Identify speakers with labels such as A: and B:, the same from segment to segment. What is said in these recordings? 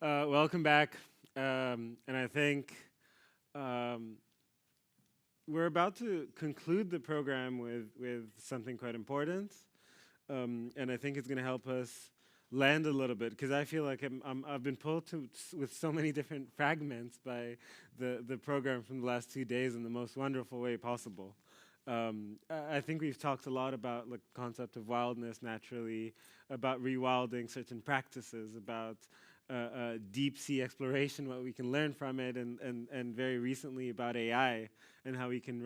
A: Welcome back. And I think um, we're about to conclude the program with something quite important. And I think it's going to help us land a little bit because I feel like I've been pulled with so many different fragments by the program from the last 2 days in the most wonderful way possible. I think we've talked a lot about the concept of wildness naturally, about rewilding certain practices, about deep sea exploration, what we can learn from it, and very recently about AI and how we can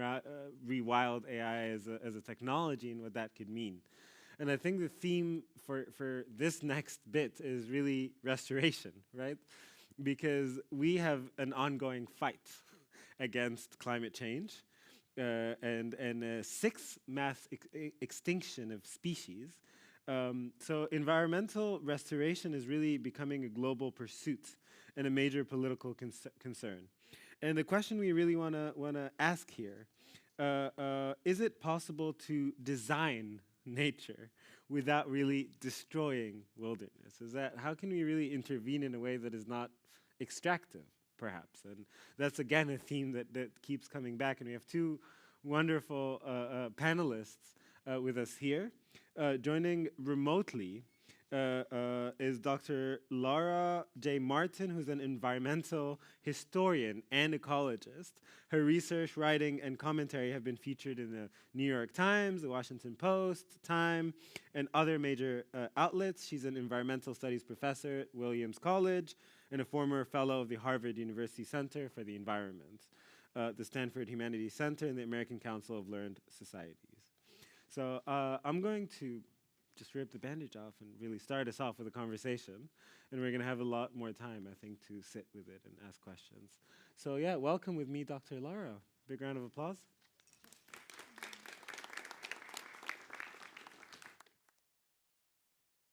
A: rewild AI as a technology and what that could mean. And I think the theme for this next bit is really restoration, right? Because we have an ongoing fight against climate change and a sixth mass extinction of species. So environmental restoration is really becoming a global pursuit and a major political concern. And the question we really want to ask here, is it possible to design nature without really destroying wilderness? How can we really intervene in a way that is not extractive, perhaps? And that's again a theme that keeps coming back. And we have two wonderful panelists with us here. Joining remotely is Dr. Laura J. Martin, who's an environmental historian and ecologist. Her research, writing, and commentary have been featured in the New York Times, the Washington Post, Time, and other major outlets. She's an environmental studies professor at Williams College and a former fellow of the Harvard University Center for the Environment, the Stanford Humanities Center, and the American Council of Learned Societies. So I'm going to just rip the bandage off and really start us off with a conversation. And we're going to have a lot more time, I think, to sit with it and ask questions. So yeah, welcome with me, Dr. Lara. Big round of applause.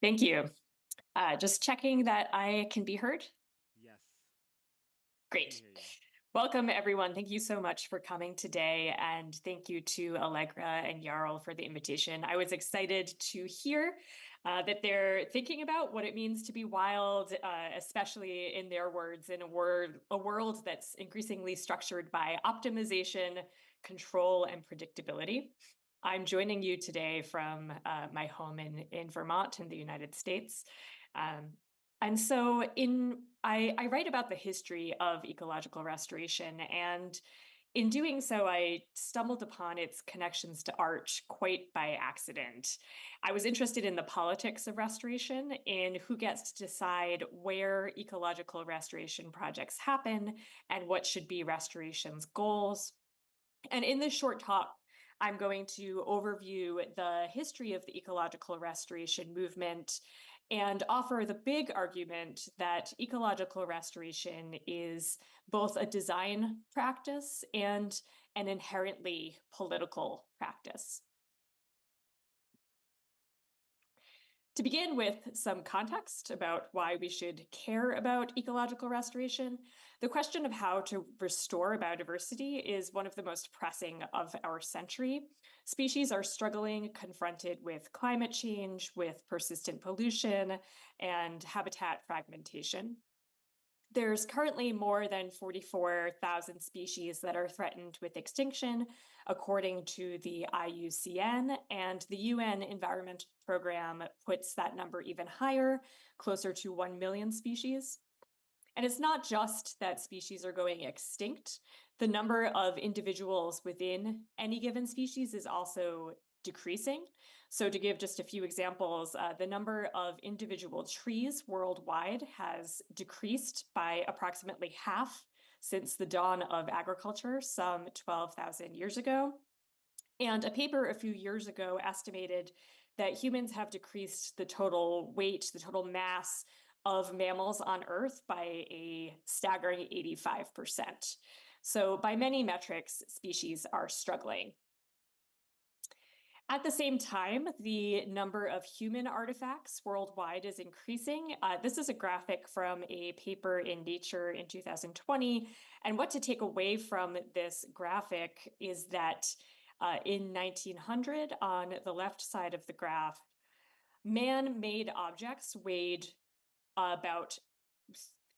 B: Thank you. Just checking that I can be heard.
A: Yes.
B: Great. Welcome, everyone. Thank you so much for coming today. And thank you to Allegra and Jarl for the invitation. I was excited to hear that they're thinking about what it means to be wild, especially in their words, in a world that's increasingly structured by optimization, control, and predictability. I'm joining you today from my home in Vermont in the United States. And so I write about the history of ecological restoration, and in doing so, I stumbled upon its connections to art quite by accident. I was interested in the politics of restoration, in who gets to decide where ecological restoration projects happen and what should be restoration's goals. And in this short talk, I'm going to overview the history of the ecological restoration movement and offer the big argument that ecological restoration is both a design practice and an inherently political practice. To begin with some context about why we should care about ecological restoration, the question of how to restore biodiversity is one of the most pressing of our century. Species are struggling, confronted with climate change, with persistent pollution, and habitat fragmentation. There's currently more than 44,000 species that are threatened with extinction, according to the IUCN, and the UN Environment Program puts that number even higher, closer to 1 million species. And it's not just that species are going extinct. The number of individuals within any given species is also decreasing. So to give just a few examples, the number of individual trees worldwide has decreased by approximately half since the dawn of agriculture, some 12,000 years ago. And a paper a few years ago estimated that humans have decreased the total weight, the total mass of mammals on Earth by a staggering 85%. So by many metrics, species are struggling. At the same time, the number of human artifacts worldwide is increasing. This is a graphic from a paper in Nature in 2020. And what to take away from this graphic is that in 1900, on the left side of the graph, man-made objects weighed about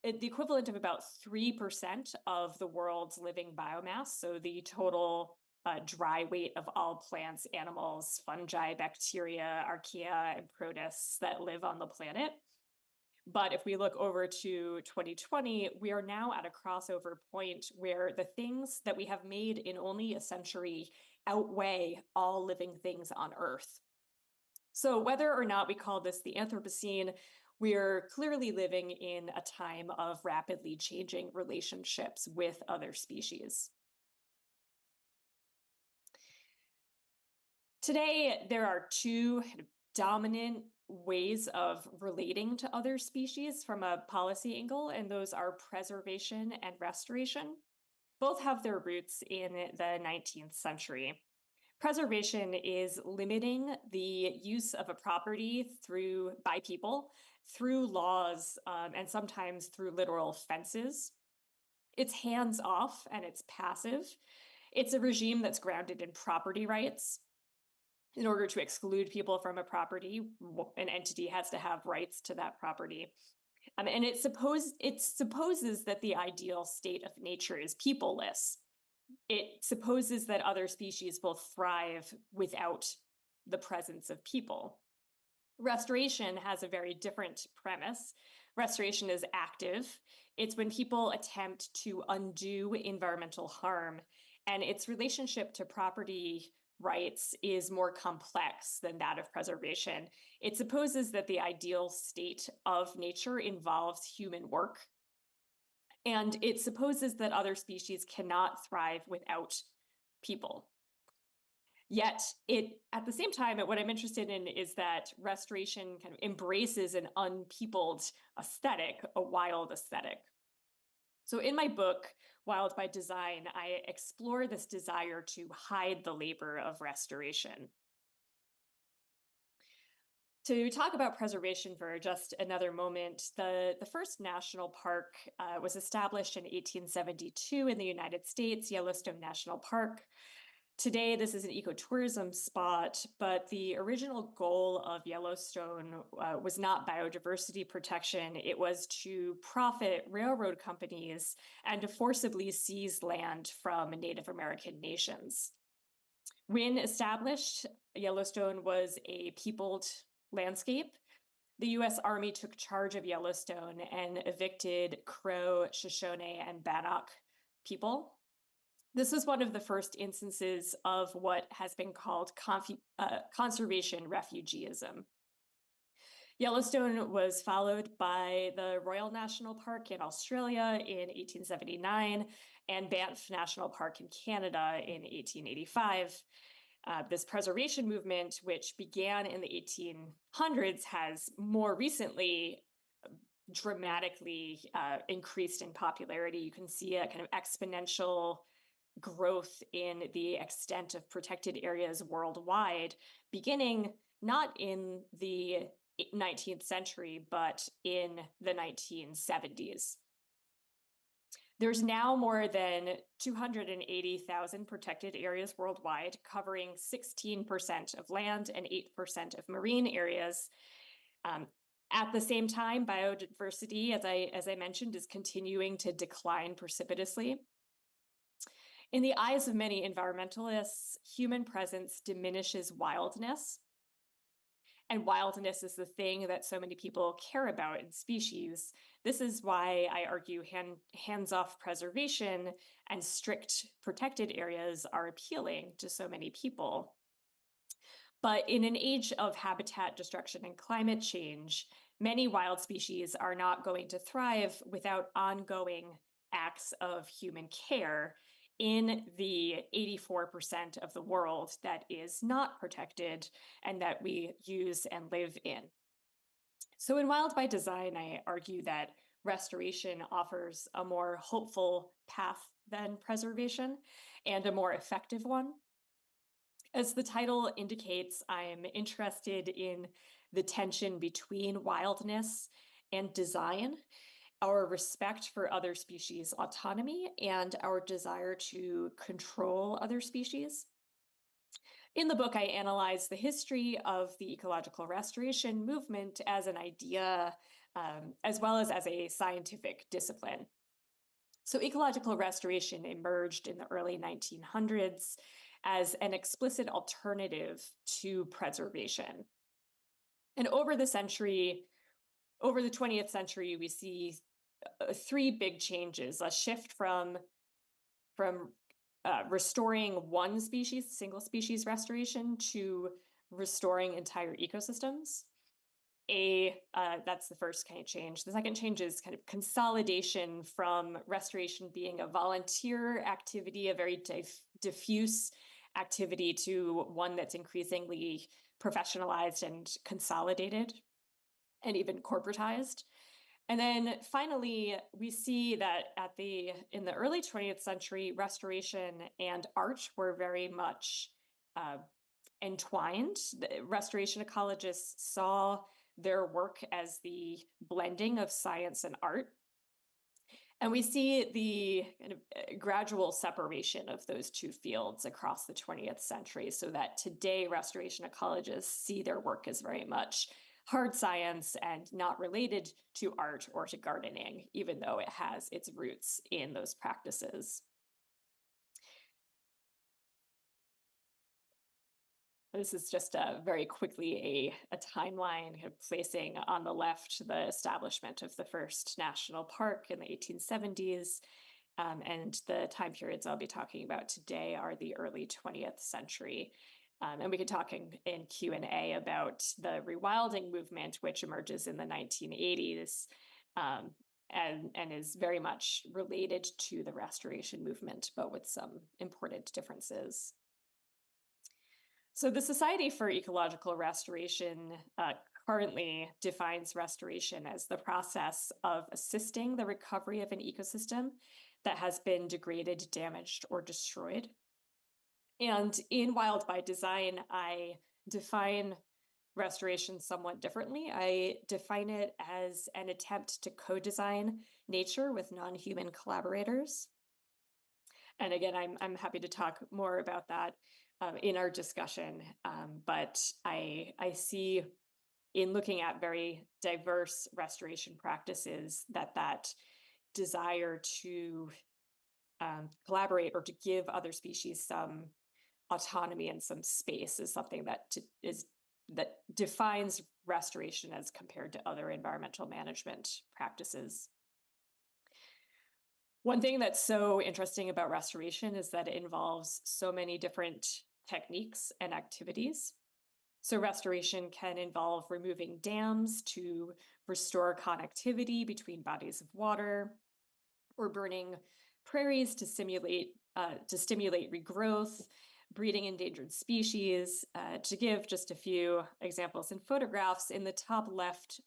B: the equivalent of about 3% of the world's living biomass, so the total dry weight of all plants, animals, fungi, bacteria, archaea, and protists that live on the planet. But if we look over to 2020, we are now at a crossover point where the things that we have made in only a century outweigh all living things on Earth. So whether or not we call this the Anthropocene, we're clearly living in a time of rapidly changing relationships with other species. Today, there are two dominant ways of relating to other species from a policy angle, and those are preservation and restoration. Both have their roots in the 19th century. Preservation is limiting the use of a property by people through laws and sometimes through literal fences. It's hands off and it's passive. It's a regime that's grounded in property rights. In order to exclude people from a property, an entity has to have rights to that property. And it supposes that the ideal state of nature is peopleless. It supposes that other species will thrive without the presence of people. Restoration has a very different premise. Restoration is active. It's when people attempt to undo environmental harm, and its relationship to property rights is more complex than that of preservation. It supposes that the ideal state of nature involves human work, and it supposes that other species cannot thrive without people. Yet, at the same time, what I'm interested in is that restoration kind of embraces an unpeopled aesthetic, a wild aesthetic. So in my book, Wild by Design, I explore this desire to hide the labor of restoration. To talk about preservation for just another moment, the first national park was established in 1872 in the United States, Yellowstone National Park. Today, this is an ecotourism spot, but the original goal of Yellowstone was not biodiversity protection. It was to profit railroad companies and to forcibly seize land from Native American nations. When established, Yellowstone was a peopled landscape. The US Army took charge of Yellowstone and evicted Crow, Shoshone, and Bannock people. This was one of the first instances of what has been called conservation refugeeism. Yellowstone was followed by the Royal National Park in Australia in 1879 and Banff National Park in Canada in 1885. This preservation movement, which began in the 1800s, has more recently dramatically increased in popularity. You can see a kind of exponential growth in the extent of protected areas worldwide, beginning not in the 19th century, but in the 1970s. There's now more than 280,000 protected areas worldwide, covering 16% of land and 8% of marine areas. At the same time, biodiversity, as I mentioned, is continuing to decline precipitously. In the eyes of many environmentalists, human presence diminishes wildness. And wildness is the thing that so many people care about in species. This is why I argue hands-off preservation and strict protected areas are appealing to so many people. But in an age of habitat destruction and climate change, many wild species are not going to thrive without ongoing acts of human care in the 84% of the world that is not protected and that we use and live in. So in Wild by Design, I argue that restoration offers a more hopeful path than preservation and a more effective one. As the title indicates, I'm interested in the tension between wildness and design, our respect for other species' autonomy, and our desire to control other species. In the book, I analyze the history of the ecological restoration movement as an idea as well as a scientific discipline. So ecological restoration emerged in the early 1900s as an explicit alternative to preservation. And over the 20th century, we see three big changes: a shift from restoring one species, single species restoration, to restoring entire ecosystems. That's the first kind of change. The second change is kind of consolidation from restoration being a volunteer activity, a very diffuse activity, to one that's increasingly professionalized and consolidated and even corporatized. And then finally, we see that in the early 20th century, restoration and art were very much entwined. The restoration ecologists saw their work as the blending of science and art. And we see the kind of gradual separation of those two fields across the 20th century, so that today restoration ecologists see their work as very much hard science and not related to art or to gardening, even though it has its roots in those practices. This is just very quickly a timeline, kind of placing on the left the establishment of the first national park in the 1870s. And the time periods I'll be talking about today are the early 20th century. And we could talk in Q&A about the rewilding movement, which emerges in the 1980s and is very much related to the restoration movement, but with some important differences. So the Society for Ecological Restoration currently defines restoration as the process of assisting the recovery of an ecosystem that has been degraded, damaged, or destroyed. And in Wild by Design, I define restoration somewhat differently. I define it as an attempt to co-design nature with non-human collaborators. And again, I'm happy to talk more about that in our discussion, but I see, in looking at very diverse restoration practices, that desire to collaborate or to give other species some autonomy and some space is something that defines restoration as compared to other environmental management practices. One thing that's so interesting about restoration is that it involves so many different techniques and activities. So restoration can involve removing dams to restore connectivity between bodies of water, or burning prairies to stimulate regrowth, breeding endangered species. To give just a few examples in photographs, in the top left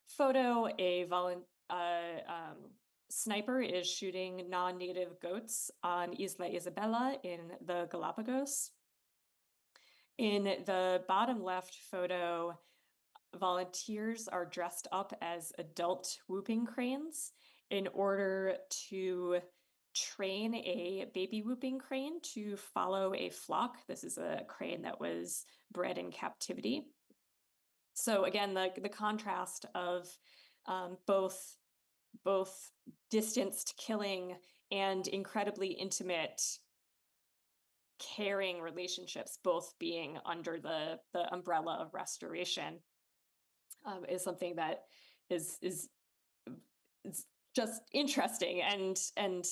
B: photo, a sniper is shooting non-native goats on Isla Isabela in the Galapagos. In the bottom left photo, volunteers are dressed up as adult whooping cranes in order to train a baby whooping crane to follow a flock. This is a crane that was bred in captivity. So again, the contrast of both distanced killing and incredibly intimate, caring relationships, both being under the umbrella of restoration, is something that is just interesting. And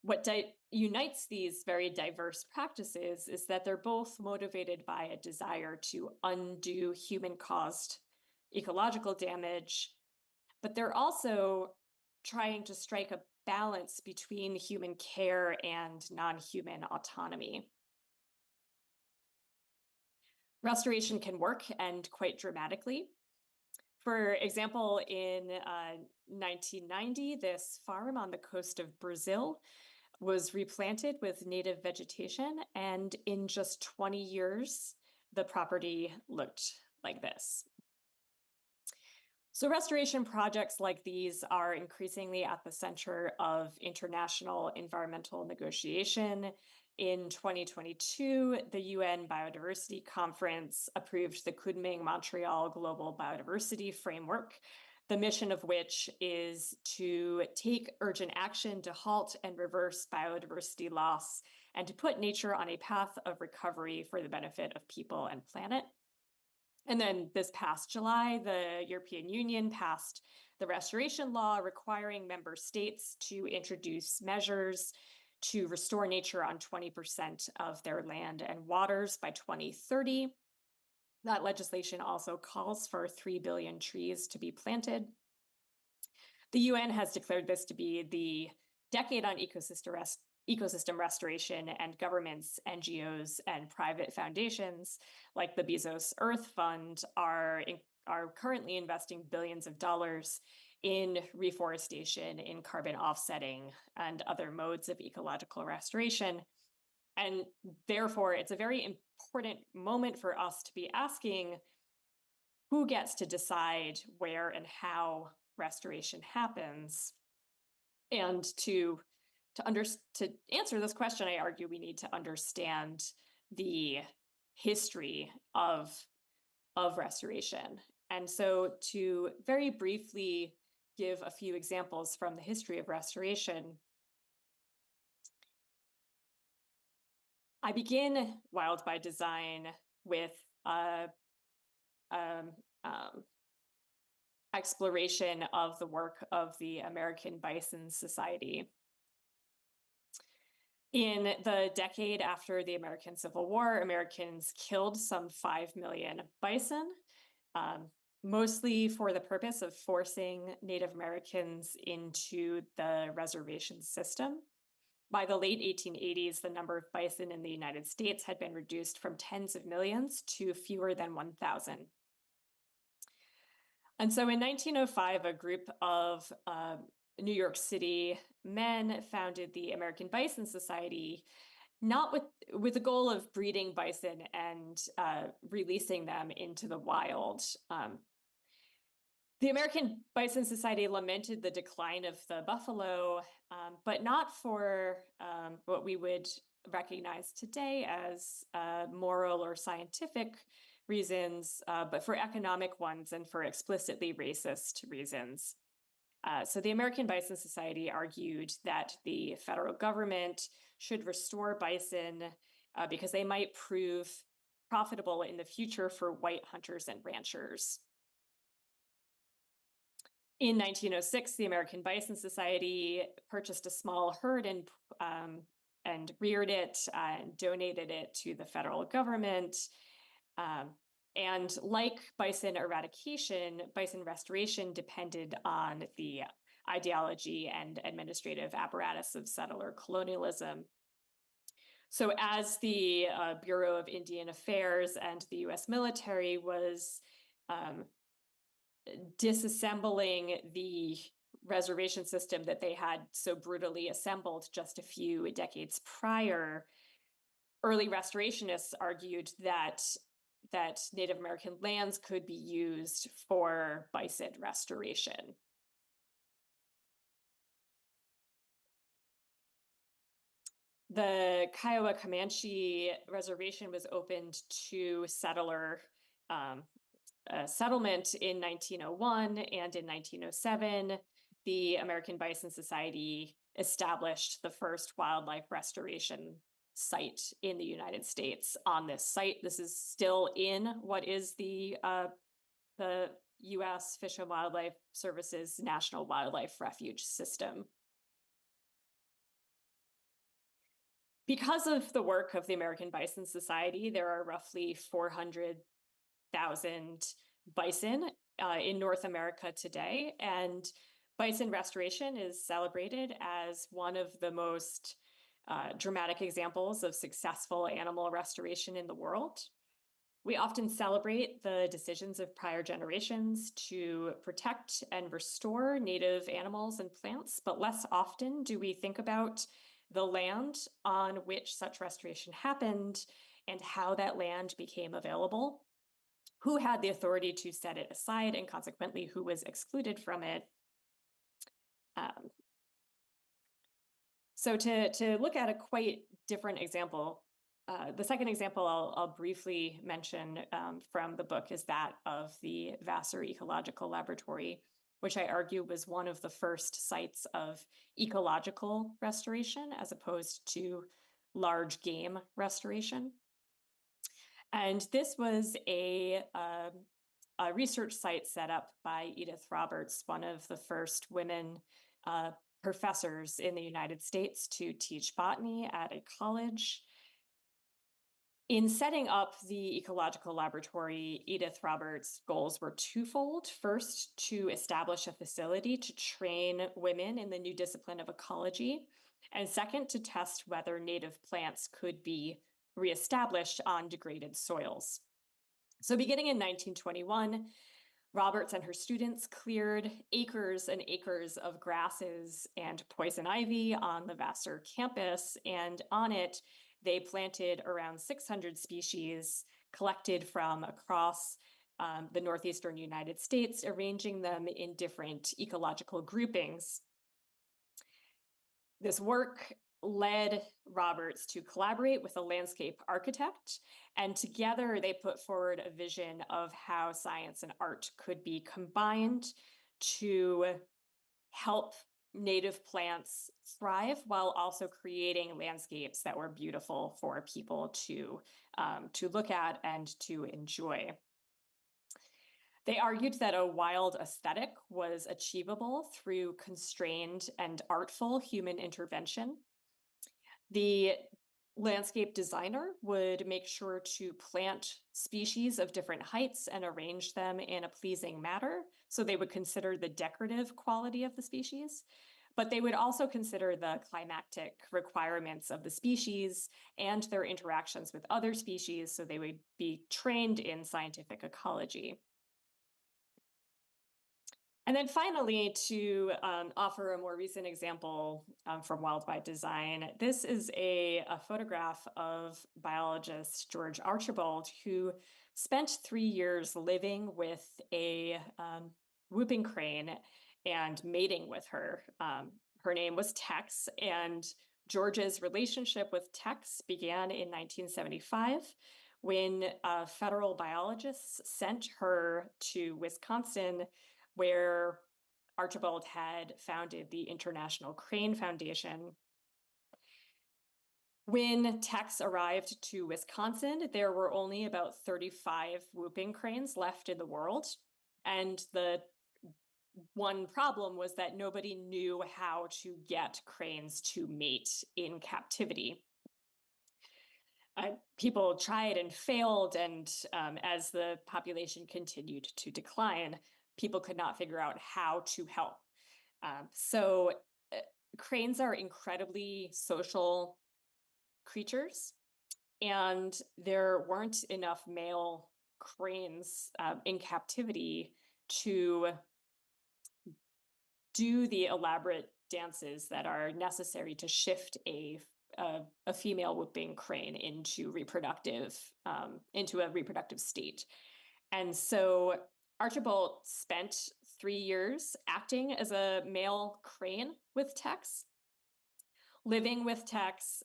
B: what unites these very diverse practices is that they're both motivated by a desire to undo human-caused ecological damage, but they're also trying to strike a balance between human care and non-human autonomy. Restoration can work, and quite dramatically. For example, in 1990, this farm on the coast of Brazil was replanted with native vegetation, and in just 20 years, the property looked like this. So restoration projects like these are increasingly at the center of international environmental negotiation. In 2022, the UN Biodiversity Conference approved the Kunming-Montreal Global Biodiversity Framework the mission of which is to take urgent action to halt and reverse biodiversity loss and to put nature on a path of recovery for the benefit of people and planet. And then this past July, the European Union passed the Restoration Law requiring member states to introduce measures to restore nature on 20% of their land and waters by 2030. That legislation also calls for 3 billion trees to be planted. The UN has declared this to be the decade on ecosystem restoration, and governments, NGOs, and private foundations like the Bezos Earth Fund are currently investing billions of dollars in reforestation, in carbon offsetting, and other modes of ecological restoration. And therefore, it's a very important moment for us to be asking who gets to decide where and how restoration happens. And to answer this question, I argue we need to understand the history of restoration. And so to very briefly give a few examples from the history of restoration, I begin Wild by Design with exploration of the work of the American Bison Society. In the decade after the American Civil War, Americans killed some 5 million bison, mostly for the purpose of forcing Native Americans into the reservation system. By the late 1880s, the number of bison in the United States had been reduced from tens of millions to fewer than 1,000. And so in 1905, a group of New York City men founded the American Bison Society, not with the goal of breeding bison and releasing them into the wild. The American Bison Society lamented the decline of the buffalo, but not for what we would recognize today as moral or scientific reasons, but for economic ones and for explicitly racist reasons. So the American Bison Society argued that the federal government should restore bison because they might prove profitable in the future for white hunters and ranchers. In 1906, the American Bison Society purchased a small herd and reared it and donated it to the federal government. And like bison eradication, bison restoration depended on the ideology and administrative apparatus of settler colonialism. So as the Bureau of Indian Affairs and the US military was disassembling the reservation system that they had so brutally assembled just a few decades prior, early restorationists argued that Native American lands could be used for bison restoration. The Kiowa Comanche Reservation was opened to settler settlement in 1901, and in 1907, the American Bison Society established the first wildlife restoration site in the United States on this site. This is still in what is the U.S. Fish and Wildlife Service's National Wildlife Refuge System. Because of the work of the American Bison Society, there are roughly 400,000 bison in North America today, and bison restoration is celebrated as one of the most dramatic examples of successful animal restoration in the world. We often celebrate the decisions of prior generations to protect and restore native animals and plants, but less often do we think about the land on which such restoration happened and how that land became available, who had the authority to set it aside, and consequently who was excluded from it. So to look at a quite different example, the second example I'll briefly mention from the book is that of the Vassar Ecological Laboratory, which I argue was one of the first sites of ecological restoration as opposed to large game restoration. And this was a research site set up by Edith Roberts, one of the first women professors in the United States to teach botany at a college. In setting up the ecological laboratory, Edith Roberts' goals were twofold. First, to establish a facility to train women in the new discipline of ecology. And second, to test whether native plants could be reestablished on degraded soils. So beginning in 1921, Roberts and her students cleared acres and acres of grasses and poison ivy on the Vassar campus, and on it, they planted around 600 species collected from across the northeastern United States, arranging them in different ecological groupings. This work led Roberts to collaborate with a landscape architect, and together they put forward a vision of how science and art could be combined to help native plants thrive while also creating landscapes that were beautiful for people to look at and to enjoy. They argued that a wild aesthetic was achievable through constrained and artful human intervention. The landscape designer would make sure to plant species of different heights and arrange them in a pleasing manner. So they would consider the decorative quality of the species, but they would also consider the climatic requirements of the species and their interactions with other species. So they would be trained in scientific ecology. And then finally, to offer a more recent example from Wild by Design, this is a photograph of biologist George Archibald, who spent 3 years living with a whooping crane and mating with her. Her name was Tex, and George's relationship with Tex began in 1975 when federal biologists sent her to Wisconsin, where Archibald had founded the International Crane Foundation. When Tex arrived to Wisconsin, there were only about 35 whooping cranes left in the world. And the one problem was that nobody knew how to get cranes to mate in captivity. People tried and failed, and as the population continued to decline, people could not figure out how to help. So cranes are incredibly social creatures, and there weren't enough male cranes in captivity to do the elaborate dances that are necessary to shift a female whooping crane into a reproductive state. And so Archibald spent 3 years acting as a male crane with Tex, living with Tex,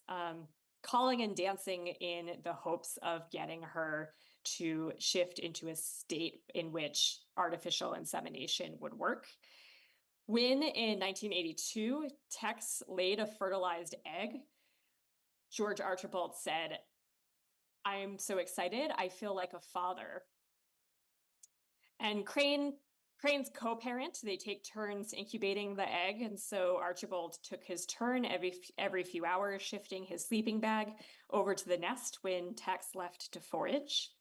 B: calling and dancing in the hopes of getting her to shift into a state in which artificial insemination would work. When in 1982, Tex laid a fertilized egg, George Archibald said, "I'm so excited, I feel like a father." And cranes co-parent, they take turns incubating the egg. And so Archibald took his turn every few hours, shifting his sleeping bag over to the nest when Tex left to forage.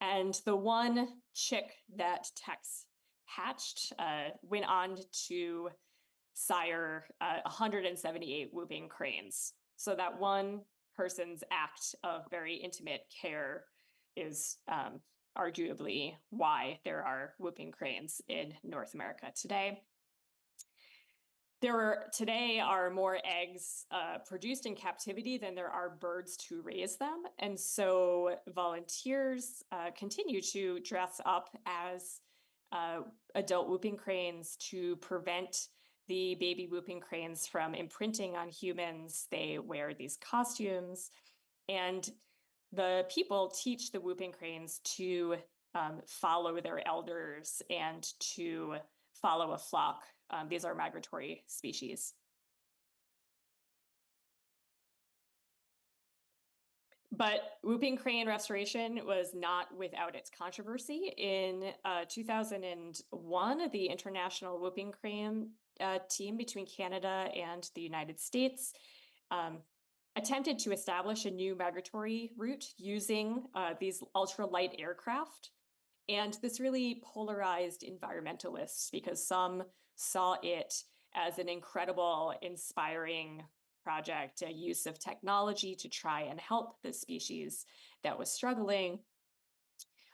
B: And the one chick that Tex hatched went on to sire 178 whooping cranes. So that one person's act of very intimate care is arguably why there are whooping cranes in North America today. Today are more eggs produced in captivity than there are birds to raise them. And so volunteers continue to dress up as adult whooping cranes to prevent the baby whooping cranes from imprinting on humans. They wear these costumes, and the people teach the whooping cranes to follow their elders and to follow a flock. These are migratory species. But whooping crane restoration was not without its controversy. In 2001, the international whooping crane team between Canada and the United States attempted to establish a new migratory route using these ultralight aircraft. And this really polarized environmentalists because some saw it as an incredible, inspiring project, a use of technology to try and help the species that was struggling.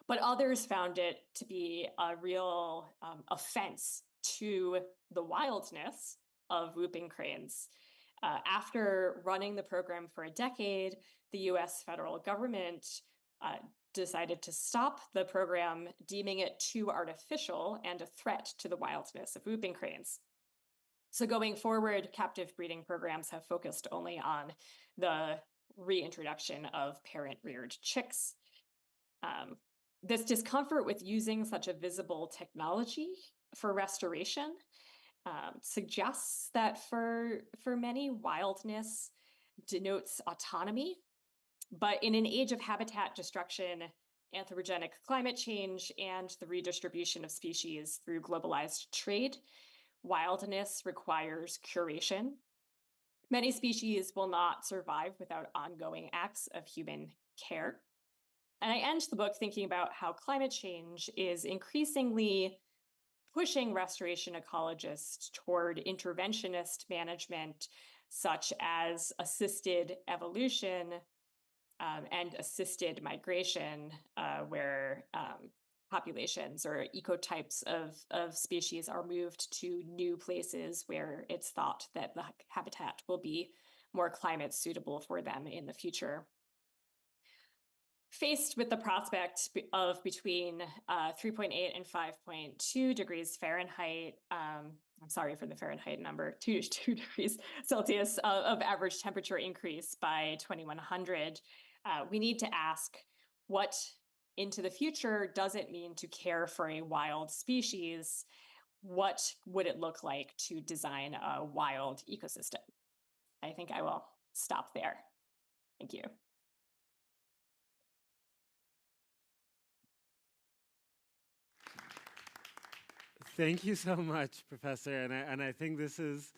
B: But others found it to be a real offense to the wildness of whooping cranes. After running the program for a decade, the US federal government decided to stop the program, deeming it too artificial and a threat to the wildness of whooping cranes. So going forward, captive breeding programs have focused only on the reintroduction of parent-reared chicks. This discomfort with using such a visible technology for restoration suggests that for many, wildness denotes autonomy. But in an age of habitat destruction, anthropogenic climate change, and the redistribution of species through globalized trade, wildness requires curation. Many species will not survive without ongoing acts of human care. And I end the book thinking about how climate change is increasingly pushing restoration ecologists toward interventionist management, such as assisted evolution and assisted migration, where populations or ecotypes of species are moved to new places where it's thought that the habitat will be more climate suitable for them in the future. Faced with the prospect of between 3.8 and 5.2 degrees Fahrenheit, I'm sorry for the Fahrenheit number, 2 degrees Celsius of average temperature increase by 2100, we need to ask what into the future does it mean to care for a wild species? What would it look like to design a wild ecosystem? I think I will stop there. Thank you.
A: Thank you so much, Professor. And I think this is,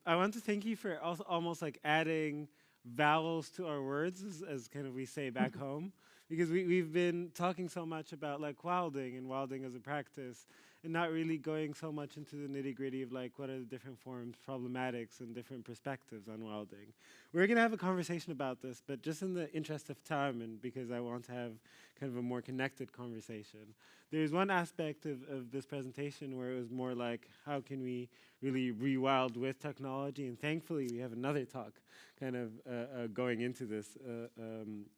A: I want to thank you for also almost like adding vowels to our words, as kind of we say back home, because we've been talking so much about like wilding and wilding as a practice, and not really going so much into the nitty gritty of like what are the different forms, problematics, and different perspectives on wilding. We're going to have a conversation about this, but just in the interest of time and because I want to have kind of a more connected conversation, there's one aspect of this presentation where it was more like, how can we really rewild with technology? And thankfully, we have another talk kind of going into this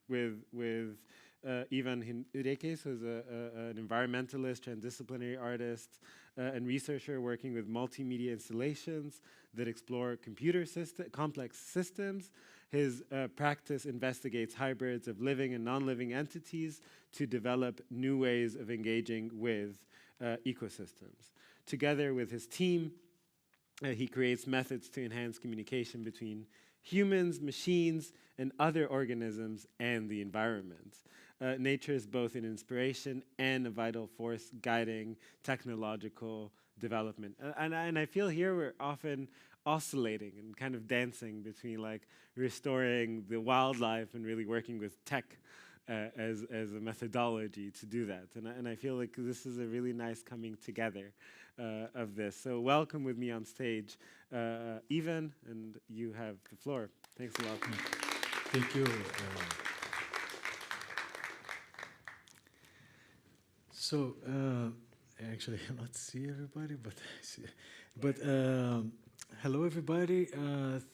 A: with Ivan Henriques, who's an environmentalist, transdisciplinary artist, and researcher working with multimedia installations that explore complex systems. His practice investigates hybrids of living and non-living entities to develop new ways of engaging with ecosystems. Together with his team, he creates methods to enhance communication between humans, machines, and other organisms and the environment. Nature is both an inspiration and a vital force guiding technological development. And I feel here we're often oscillating and kind of dancing between like restoring the wildlife and really working with tech as a methodology to do that. And I feel like this is a really nice coming together of this. So welcome with me on stage, Ivan, and you have the floor. Thanks a lot.
C: Thank you. So actually, I cannot see everybody, but I see. But hello, everybody.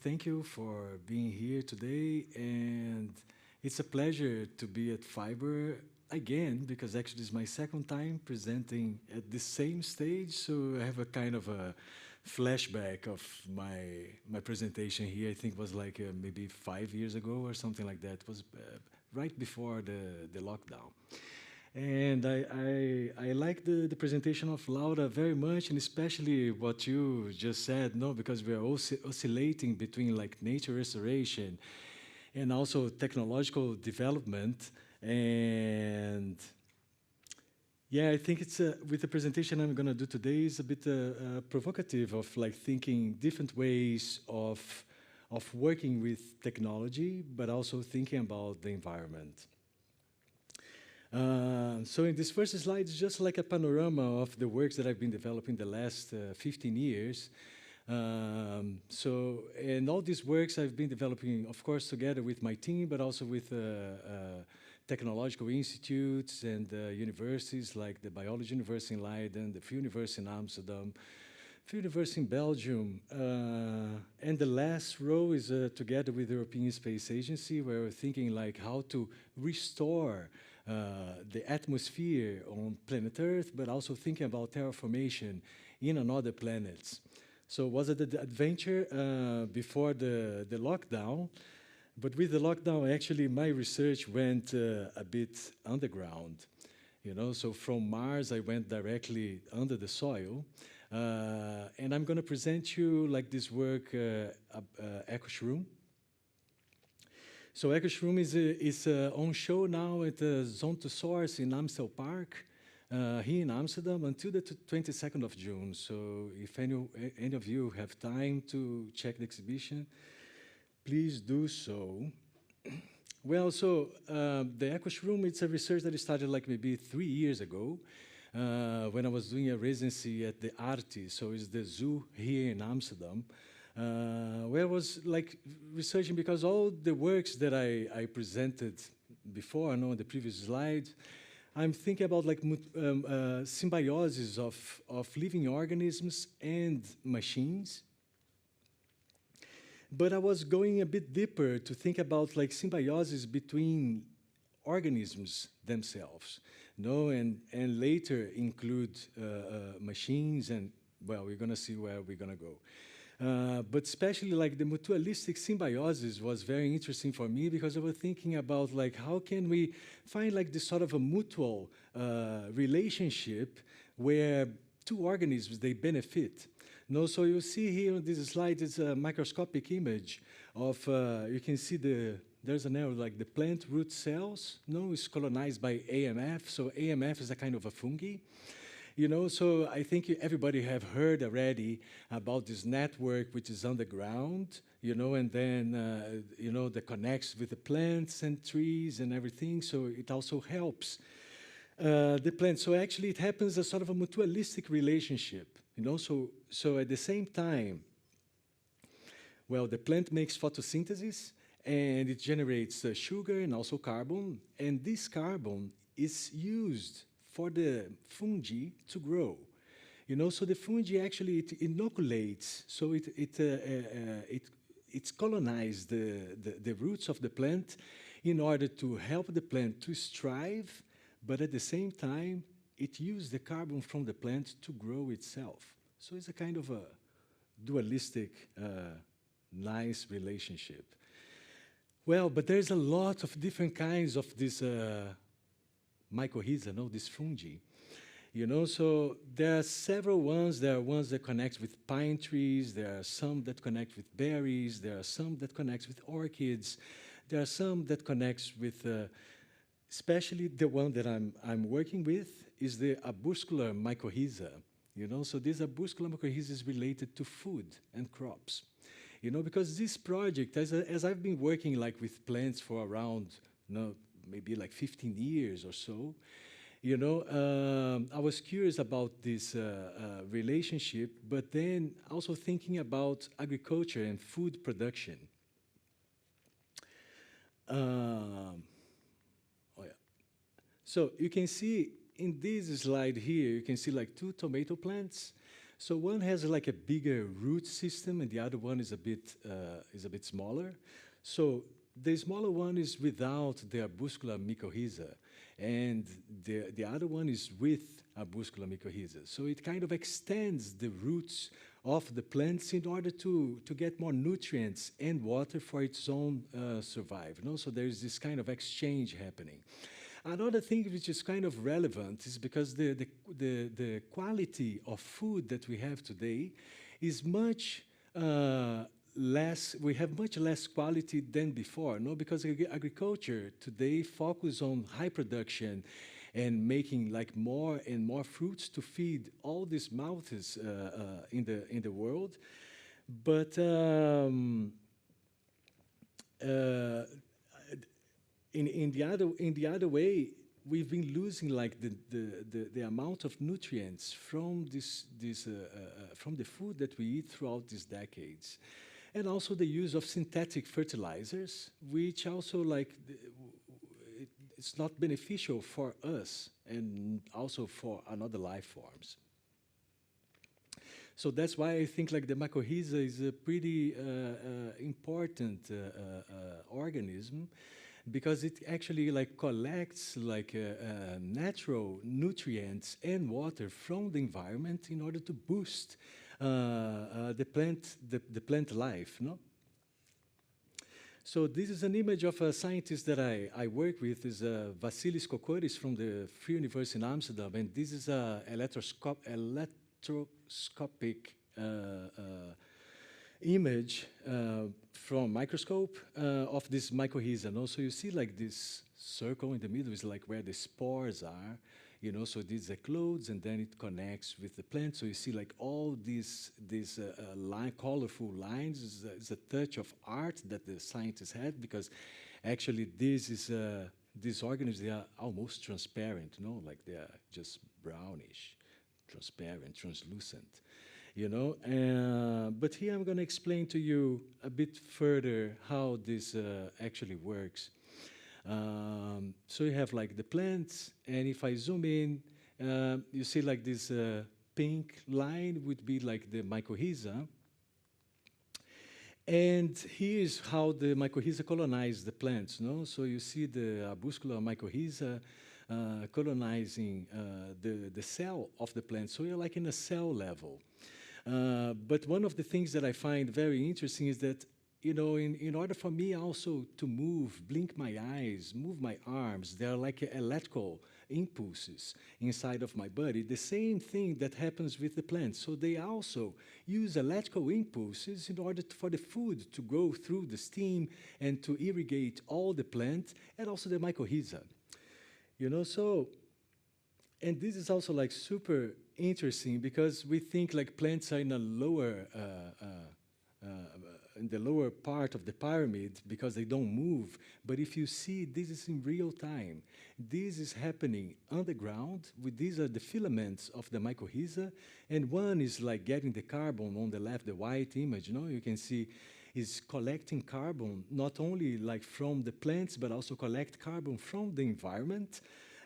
C: Thank you for being here today, and it's a pleasure to be at Fiber again, because actually it's my second time presenting at the same stage, so I have a kind of a flashback of my presentation here. I think it was like maybe 5 years ago or something like that. It was right before the lockdown. And I like the presentation of Laura very much, and especially what you just said, no, because we are oscillating between like nature restoration and also technological development. And yeah, I think it's with the presentation I'm going to do today is a bit provocative of like thinking different ways of working with technology, but also thinking about the environment. So in this first slide, it's just like a panorama of the works that I've been developing the last 15 years. And all these works I've been developing, of course, together with my team, but also with technological institutes and universities like the Biology University in Leiden, the Field University in Amsterdam, Field University in Belgium. And the last row is together with the European Space Agency, where we're thinking like how to restore the atmosphere on planet Earth, but also thinking about terraformation in another planets. So it was an adventure before the lockdown, but with the lockdown, actually, my research went a bit underground. You know, so from Mars, I went directly under the soil, and I'm going to present you like this work, EcoShroom. So EcoShroom is on show now at Zone to Source in Amstel Park, here in Amsterdam until the 22nd of June. So if any of you have time to check the exhibition, please do so. Well, so the EcoShroom, it's a research that started like maybe 3 years ago when I was doing a residency at the Arti, so it's the zoo here in Amsterdam, where I was like researching because all the works that I presented before, I know in the previous slide, I'm thinking about like symbiosis of living organisms and machines. But I was going a bit deeper to think about like symbiosis between organisms themselves, no, and later include machines, and well, we're going to see where we're going to go. But especially like the mutualistic symbiosis was very interesting for me because I was thinking about like how can we find like this sort of a mutual relationship where two organisms, they benefit. No, so you see here on this slide, it's a microscopic image of, you can see there's an arrow like the plant root cells, no, is colonized by AMF. So AMF is a kind of a fungi. You know, so I think everybody have heard already about this network which is underground, you know, and then, you know, that connects with the plants and trees and everything. So it also helps the plant. So actually it happens as sort of a mutualistic relationship, you know, so at the same time, well, the plant makes photosynthesis and it generates sugar and also carbon, and this carbon is used for the fungi to grow. You know, so the fungi actually, it inoculates, so it's colonized the roots of the plant in order to help the plant to strive, but at the same time, it uses the carbon from the plant to grow itself. So it's a kind of a dualistic, nice relationship. Well, but there's a lot of different kinds of this mycorrhiza, no, this fungi. You know, so there are several ones. There are ones that connect with pine trees. There are some that connect with berries. There are some that connect with orchids. There are some that connects with, especially the one that I'm working with is the arbuscular mycorrhiza. You know, so this arbuscular mycorrhiza is related to food and crops. You know, because this project, as I've been working like with plants for around, you know, maybe like 15 years or so, you know, I was curious about this relationship, but then also thinking about agriculture and food production. Oh yeah. So you can see in this slide here, you can see like two tomato plants. So one has like a bigger root system, and the other one is a bit smaller. So the smaller one is without the arbuscular mycorrhiza, and the other one is with arbuscular mycorrhiza. So it kind of extends the roots of the plants in order to get more nutrients and water for its own survival. You know? So there's this kind of exchange happening. Another thing which is kind of relevant is because the quality of food that we have today is much less, we have much less quality than before, no? Because agriculture today focus on high production and making like more and more fruits to feed all these mouths in the world. But in the other way, we've been losing like the amount of nutrients from from the food that we eat throughout these decades, and also the use of synthetic fertilizers, which also like it's not beneficial for us and also for another life forms. So that's why I think like the mycorrhiza is a pretty important organism, because it actually like collects like natural nutrients and water from the environment in order to boost the plant life, no? So this is an image of a scientist that I work with, is Vasilis Kokoris from the Free University in Amsterdam, and this is a electroscopic image from microscope of this mycorrhiza. And also you see like this circle in the middle is like where the spores are, you know, so these are clothes and then it connects with the plant. So you see like all these colorful lines is a touch of art that the scientists had, because actually this is, these organisms, they are almost transparent, no? Like they are just brownish, transparent, translucent. You know, but here I'm going to explain to you a bit further how this actually works. So you have like the plants, and if I zoom in, you see like this pink line would be like the mycorrhiza. And here's how the mycorrhiza colonize the plants, no? So you see the arbuscular mycorrhiza colonizing the cell of the plant. So you're like in a cell level. But one of the things that I find very interesting is that, you know, in order for me also to move, blink my eyes, move my arms, there are like electrical impulses inside of my body. The same thing that happens with the plants. So they also use electrical impulses in order for the food to go through the steam and to irrigate all the plant, and also the mycorrhiza. You know, so, and this is also like super interesting, because we think like plants are in a lower, in the lower part of the pyramid because they don't move. But if you see, this is in real time. This is happening underground. These are the filaments of the mycorrhiza, and one is like getting the carbon on the left, the white image. You know, you can see is collecting carbon not only like from the plants, but also collect carbon from the environment.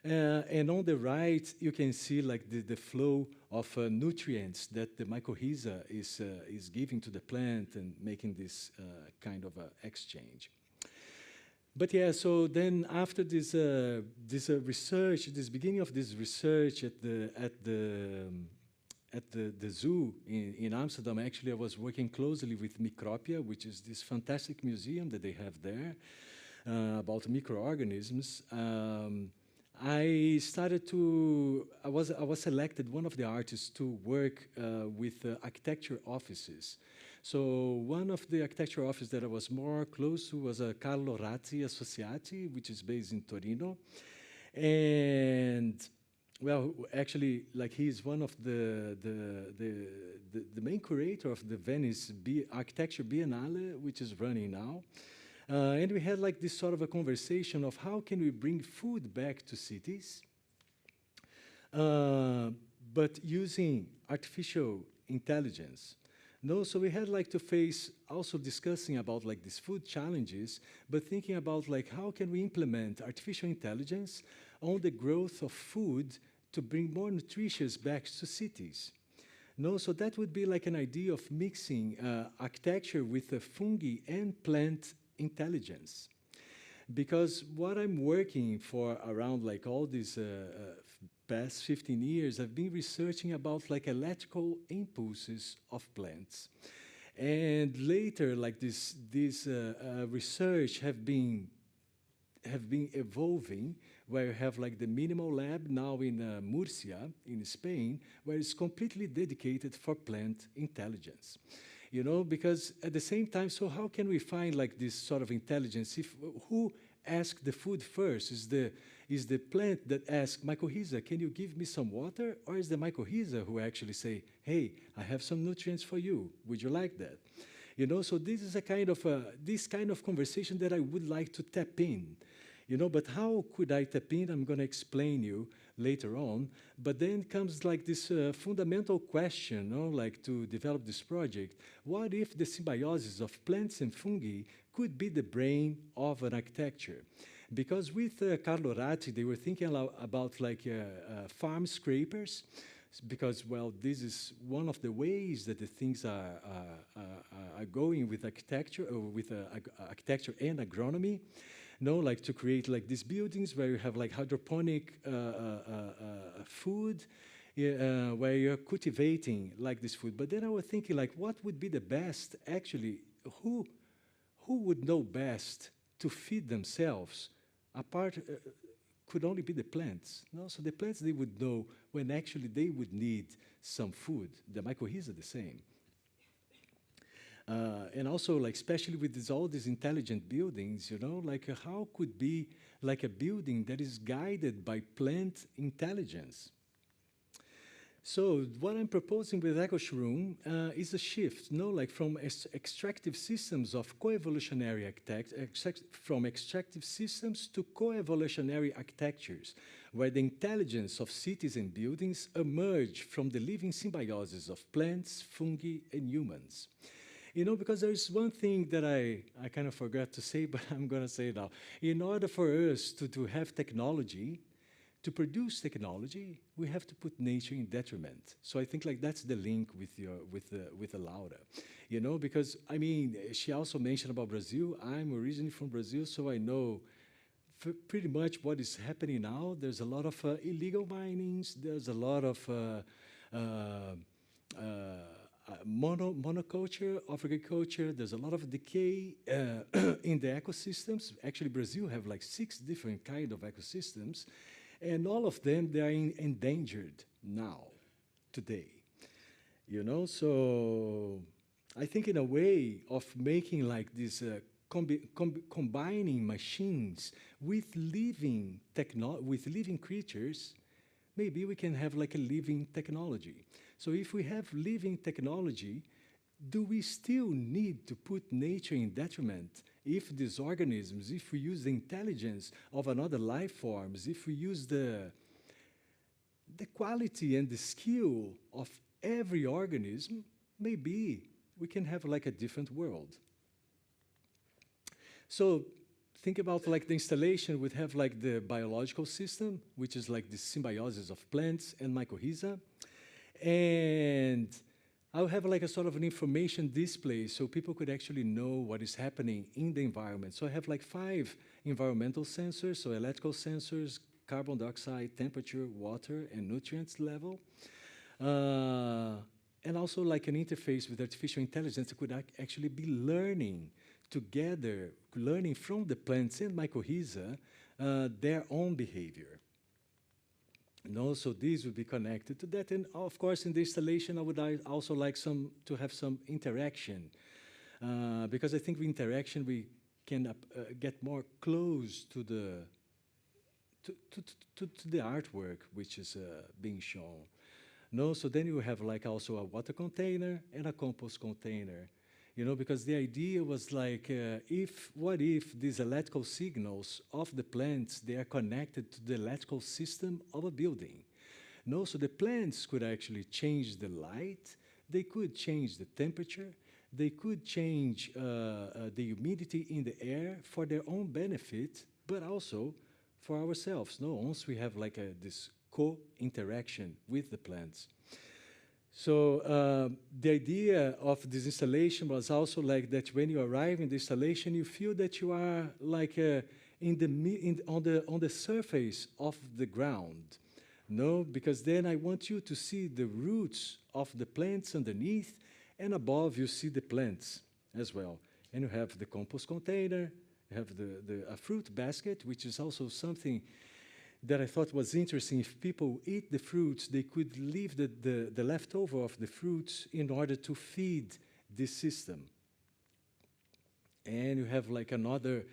C: And on the right, you can see like the flow of nutrients that the mycorrhiza is giving to the plant and making this kind of exchange. But yeah, so then after this research, this beginning of this research at the zoo in Amsterdam, actually I was working closely with Micropia, which is this fantastic museum that they have there about microorganisms. I was selected one of the artists to work with architecture offices. So one of the architecture offices that I was more close to was Carlo Ratti Associati, which is based in Torino. And well, actually, like he's one of the main curator of the Venice Architecture Biennale, which is running now. And we had like this sort of a conversation of how can we bring food back to cities, but using artificial intelligence. No, so we had like to face also discussing about like these food challenges, but thinking about like how can we implement artificial intelligence on the growth of food to bring more nutritious back to cities. No, so that would be like an idea of mixing architecture with fungi and plant intelligence. Because what I'm working for around like all these past 15 years, I've been researching about like electrical impulses of plants. And later, like this research have been evolving where you have like the minimal lab now in Murcia, in Spain, where it's completely dedicated for plant intelligence. You know, because at the same time, so how can we find like this sort of intelligence if who asks the food first? Is the plant that asks, mycorrhiza, can you give me some water? Or is the mycorrhiza who actually say, hey, I have some nutrients for you. Would you like that? You know, so this is a kind of this kind of conversation that I would like to tap in. You know, but how could I tap in? I'm going to explain you later on. But then comes like this fundamental question, you know, like to develop this project. What if the symbiosis of plants and fungi could be the brain of an architecture? Because with Carlo Ratti, they were thinking about like farm scrapers, because, well, this is one of the ways that the things are going with architecture, or with architecture and agronomy. No, like to create like these buildings where you have like hydroponic food, where you're cultivating like this food. But then I was thinking like, what would be the best actually? Who would know best to feed themselves? Apart, could only be the plants. No, so the plants, they would know when actually they would need some food. The mycorrhiza the same. And also, like, especially with all these intelligent buildings, you know, like how could be like a building that is guided by plant intelligence? So what I'm proposing with EcoShroom is a shift, no, like from extractive systems of coevolutionary from extractive systems to coevolutionary architectures, where the intelligence of cities and buildings emerge from the living symbiosis of plants, fungi, and humans. You know, because there is one thing that I kind of forgot to say, but I'm going to say it now. In order for us to have technology, to produce technology, we have to put nature in detriment. So I think like that's the link with Laura, you know, because I mean, she also mentioned about Brazil. I'm originally from Brazil, so I know pretty much what is happening now. There's a lot of illegal minings. There's a lot of monoculture of agriculture. There's a lot of decay in the ecosystems. Actually, Brazil have like 6 different kind of ecosystems. And all of them, they are endangered now, today. You know, so I think in a way of making like this, combining machines with living creatures, maybe we can have like a living technology. So if we have living technology, do we still need to put nature in detriment? If these organisms, if we use the intelligence of another life forms, if we use the quality and the skill of every organism, maybe we can have like a different world. So think about like the installation would have like the biological system, which is like the symbiosis of plants and mycorrhiza. And I'll have like a sort of an information display so people could actually know what is happening in the environment. So I have like 5 environmental sensors, so electrical sensors, carbon dioxide, temperature, water, and nutrients level. And also like an interface with artificial intelligence that could actually be learning together, learning from the plants and mycorrhiza their own behavior. No, so these would be connected to that. And of course, in the installation, I would also like to have some interaction, because I think with interaction, we can get more close to the artwork which is being shown. No, so then you have like also a water container and a compost container. You know, because the idea was like, what if these electrical signals of the plants, they are connected to the electrical system of a building? No, so the plants could actually change the light, they could change the temperature, they could change the humidity in the air for their own benefit, but also for ourselves. No, once we have like this co-interaction with the plants. So the idea of this installation was also like that when you arrive in the installation, you feel that you are like on the surface of the ground. No, because then I want you to see the roots of the plants underneath, and above you see the plants as well. And you have the compost container, you have a fruit basket, which is also something that I thought was interesting. If people eat the fruits, they could leave the leftover of the fruits in order to feed this system. And you have like another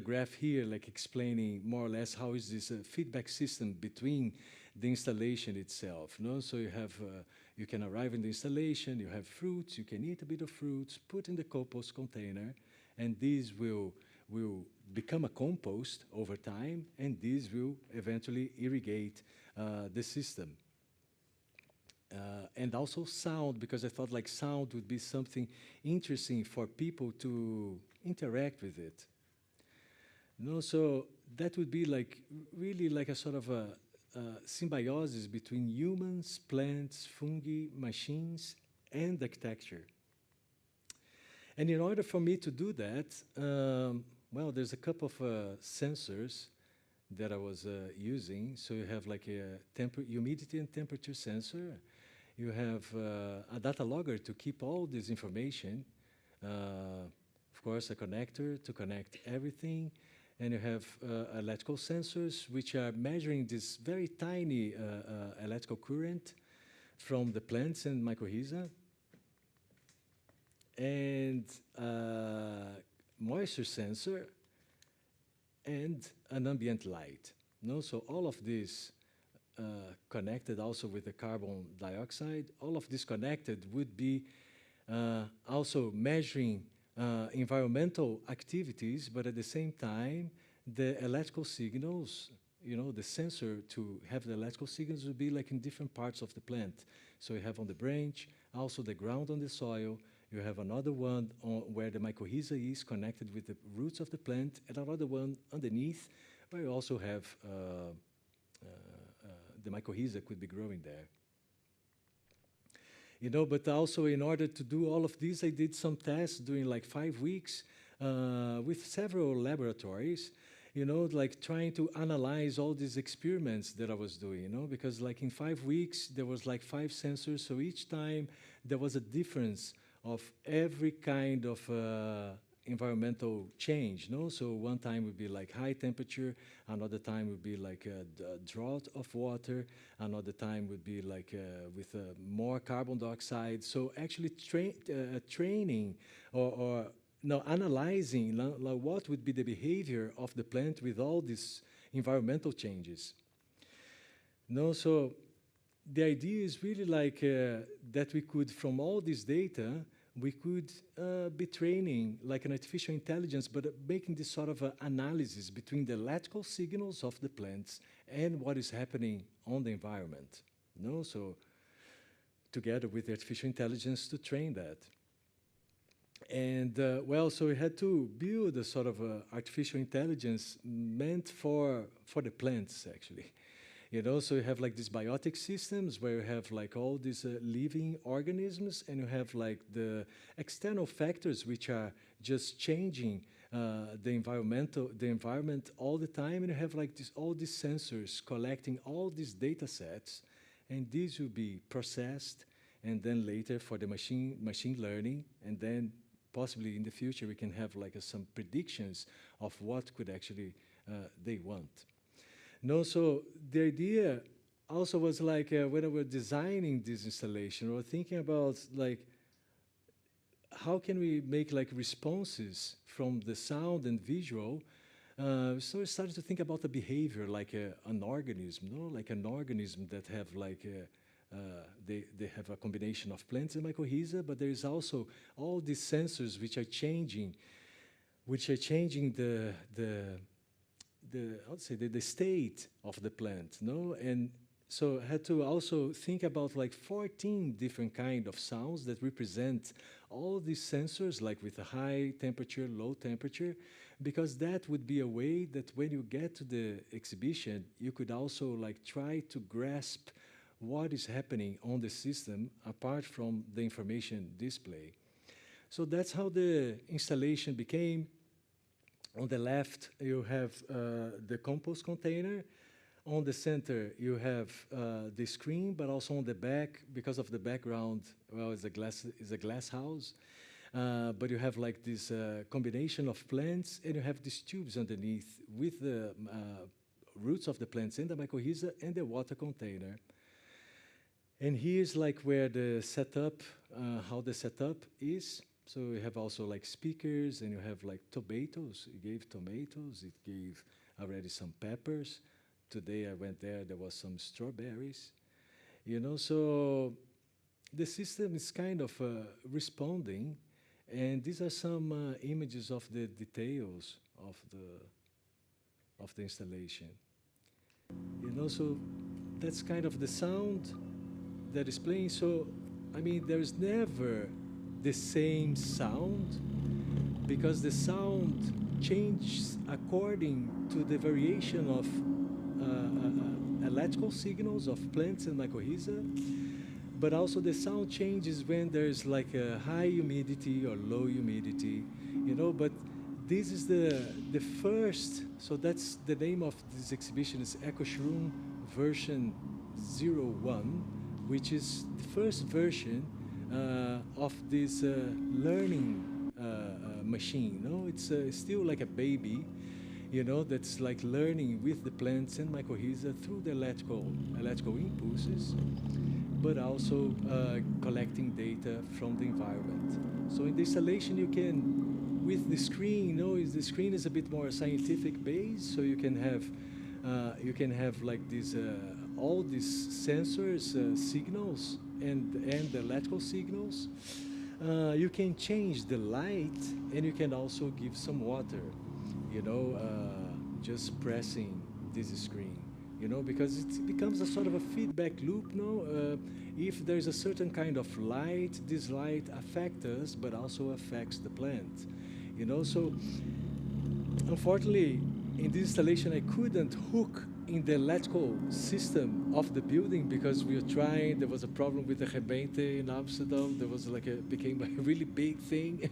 C: graph here, like explaining more or less how is this feedback system between the installation itself. No? So you have, you can arrive in the installation, you have fruits, you can eat a bit of fruits, put in the compost container, and these will become a compost over time, and these will eventually irrigate the system. And also sound, because I thought like sound would be something interesting for people to interact with it. No, so that would be like really like a sort of a symbiosis between humans, plants, fungi, machines, and architecture. And in order for me to do that, well, there's a couple of sensors that I was using. So you have like a humidity and temperature sensor. You have a data logger to keep all this information. Of course, a connector to connect everything. And you have electrical sensors, which are measuring this very tiny electrical current from the plants and mycorrhiza. And moisture sensor and an ambient light. No? So all of this connected also with the carbon dioxide, all of this connected would be also measuring environmental activities, but at the same time, the electrical signals, you know, the sensor to have the electrical signals would be like in different parts of the plant. So you have on the branch, also the ground on the soil. You have another one where the mycorrhiza is connected with the roots of the plant, and another one underneath where you also have the mycorrhiza could be growing there. You know, but also in order to do all of this, I did some tests during like 5 weeks with several laboratories, you know, like trying to analyze all these experiments that I was doing, you know, because like in 5 weeks, there was like 5 sensors, so each time there was a difference of every kind of environmental change, no? So one time would be like high temperature, another time would be like a drought of water, another time would be like with more carbon dioxide. So actually training or no, analyzing like what would be the behavior of the plant with all these environmental changes. No, so the idea is really like that we could, from all this data, we could be training like an artificial intelligence, but making this sort of analysis between the electrical signals of the plants and what is happening on the environment. No? So together with the artificial intelligence to train that. And well, so we had to build a sort of artificial intelligence meant for the plants, actually. You know, so you have like these biotic systems where you have like all these living organisms, and you have like the external factors which are just changing the environment all the time, and you have like all these sensors collecting all these data sets, and these will be processed, and then later for the machine learning, and then possibly in the future we can have like some predictions of what could actually they want. No, so the idea also was like when I was designing this installation, we were thinking about like how can we make like responses from the sound and visual. So we started to think about the behavior like an organism, no, like an organism that have like they have a combination of plants and mycorrhiza, but there is also all these sensors which are changing the state of the plant, no? And so I had to also think about like 14 different kind of sounds that represent all these sensors, like with a high temperature, low temperature, because that would be a way that when you get to the exhibition, you could also like try to grasp what is happening on the system apart from the information display. So that's how the installation became. On the left, you have the compost container. On the center, you have the screen, but also on the back, because of the background, well, it's a glass house. But you have like this combination of plants, and you have these tubes underneath with the roots of the plants and the mycorrhiza and the water container. And here's like where the setup, how the setup is. So you have also like speakers, and you have like tomatoes. It gave tomatoes. It gave already some peppers. Today I went there was some strawberries. So the system is kind of responding, and these are some images of the details of the installation. So that's kind of the sound that is playing. So, I mean, there's never the same sound, because the sound changes according to the variation of electrical signals of plants and mycorrhiza, but also the sound changes when there's like a high humidity or low humidity, but this is the first, so that's the name of this exhibition is EcoShroom version 01, which is the first version of this learning machine. It's still like a baby, that's like learning with the plants and mycorrhiza through the electrical impulses, but also collecting data from the environment. So in the installation, you can, with the screen, the screen is a bit more scientific based, so you can have like these all these sensors, signals, and the electrical signals. You can change the light, and you can also give some water, just pressing this screen, because it becomes a sort of a feedback loop. If there's a certain kind of light, this light affects us, but also affects the plant, So unfortunately, in this installation, I couldn't hook in the electrical system of the building, because we were trying. There was a problem with the rebente in Amsterdam. There was became a really big thing,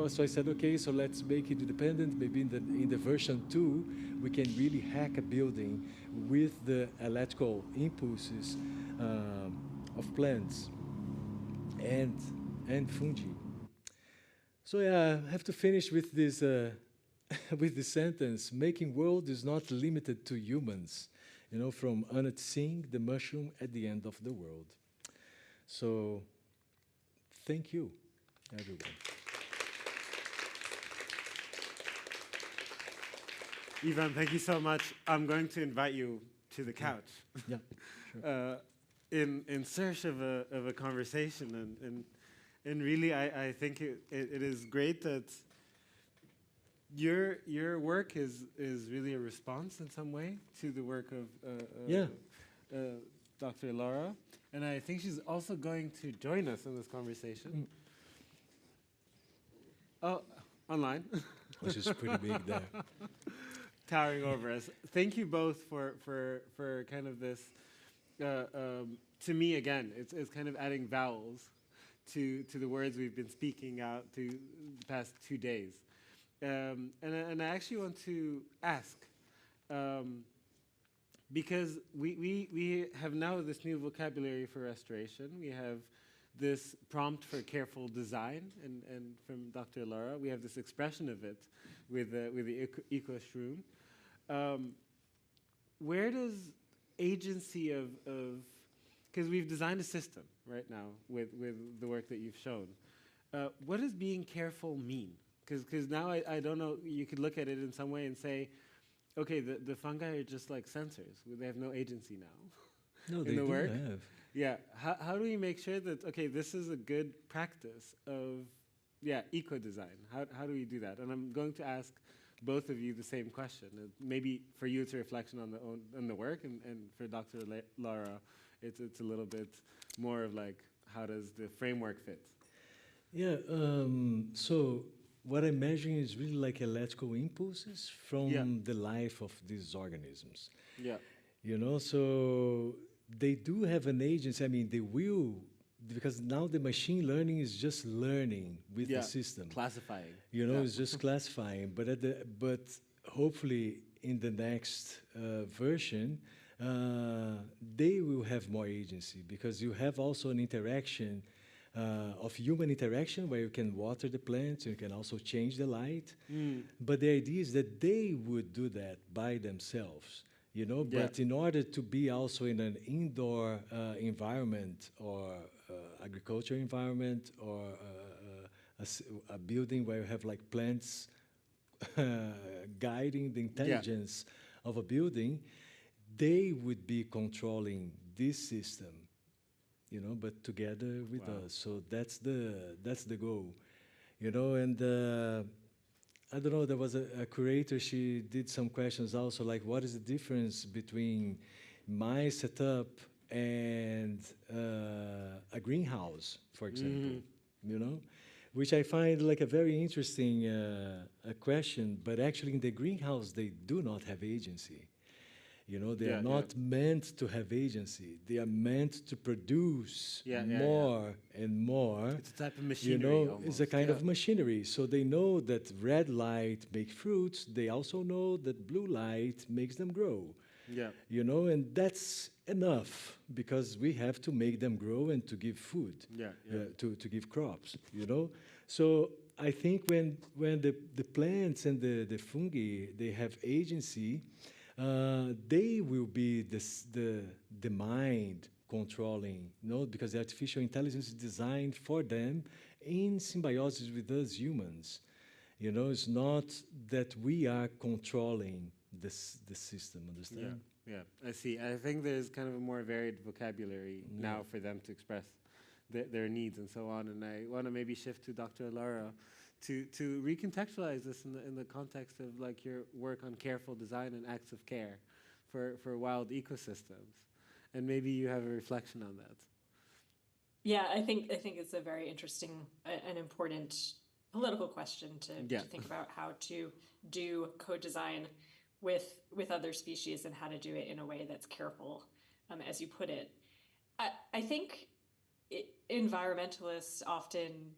C: So I said, okay, so let's make it independent. Maybe in the version 2, we can really hack a building with the electrical impulses of plants and fungi. So yeah, I have to finish with this. With the sentence, making world is not limited to humans, from Anat Singh, the mushroom at the end of the world. So, thank you, everyone.
A: Ivan, thank you so much. I'm going to invite you to the couch.
C: Yeah, sure.
A: In search of a conversation, and really, I think it is great that your work is really a response in some way to the work of Dr. Laura, and I think she's also going to join us in this conversation. Oh, online.
C: Which is pretty big there.
A: Towering over us. Thank you both for kind of this. To me, again, it's kind of adding vowels to the words we've been speaking out to the past 2 days. And I actually want to ask, because we have now this new vocabulary for restoration. We have this prompt for careful design, and from Dr. Laura, we have this expression of it with the EcoShroom. Where does agency of because we've designed a system right now with the work that you've shown. What does being careful mean? Because now I don't know, you could look at it in some way and say, okay, the fungi are just like sensors. They have no agency now.
C: No, they do have.
A: Yeah. How do we make sure that, okay, this is a good practice of, eco-design? How do we do that? And I'm going to ask both of you the same question. Maybe for you it's a reflection on the work, and for Dr. Laura, it's a little bit more of like, how does the framework fit?
C: Yeah, so what I'm measuring is really like electrical impulses from the life of these organisms.
A: Yeah.
C: So they do have an agency. I mean, they will, because now the machine learning is just learning with the system.
A: Classifying.
C: It's just classifying. But hopefully in the next version, they will have more agency, because you have also an interaction of human interaction, where you can water the plants, you can also change the light. But the idea is that they would do that by themselves. you know.
A: Yeah.
C: But in order to be also in an indoor environment or agriculture environment or a building where you have like plants guiding the intelligence of a building, they would be controlling this system, you know, but together with us. So that's the goal, you know. And I don't know. There was a curator. She did some questions also, like what is the difference between my setup and a greenhouse, for example, you know, which I find like a very interesting a question. But actually, in the greenhouse, they do not have agency. You know, they are not meant to have agency. They are meant to produce more and more.
A: It's a type of machinery.
C: You know,
A: almost.
C: it's a kind of machinery. So they know that red light makes fruits. They also know that blue light makes them grow.
A: Yeah.
C: You know, and that's enough because we have to make them grow and to give food. To give crops. You know, so I think when the plants and the fungi, they have agency. They will be the mind controlling, you know, because the artificial intelligence is designed for them in symbiosis with us humans. You know, it's not that we are controlling the system, understand?
A: Yeah, I see. I think there's kind of a more varied vocabulary now for them to express their needs and so on. And I want to maybe shift to Dr. Laura to recontextualize this in the context of like your work on careful design and acts of care for wild ecosystems, and maybe you have a reflection on that.
B: Yeah, I think it's a very interesting and important political question to think about how to do co-design with other species and how to do it in a way that's careful, as you put it. I think environmentalists often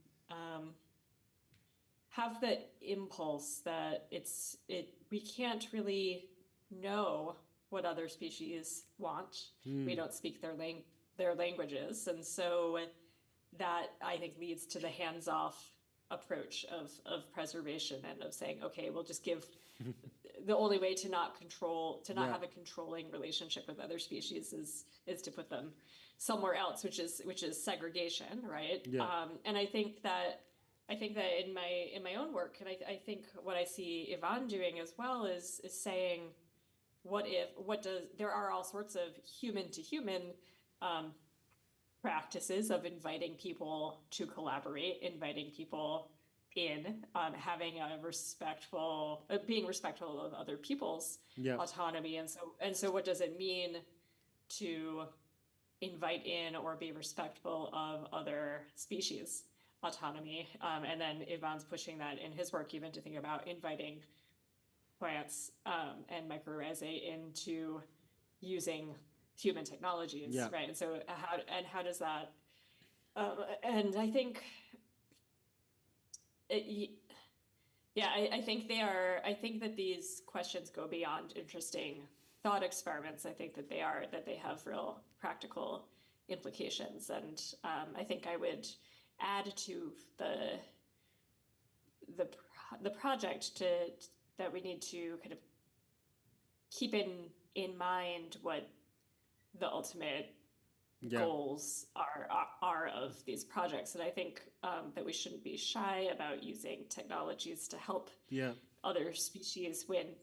B: have the impulse that we can't really know what other species want. We don't speak their languages, and so that I think leads to the hands-off approach of preservation and of saying, okay, we'll just give the only way to not have a controlling relationship with other species is to put them somewhere else, which is segregation, right? And I think that in my own work, and I think what I see Ivan doing as well is saying, there are all sorts of human to human practices of inviting people to collaborate, inviting people in, having being respectful of other people's autonomy, and so what does it mean to invite in or be respectful of other species autonomy? And then Ivan's pushing that in his work even to think about inviting plants and mycorrhizae into using human technologies, right? And so how does that? And I think, I think I think that these questions go beyond interesting thought experiments. I think that they have real practical implications, and I think I would add to the project that we need to kind of keep in mind what the ultimate goals are of these projects. And I think that we shouldn't be shy about using technologies to help other species when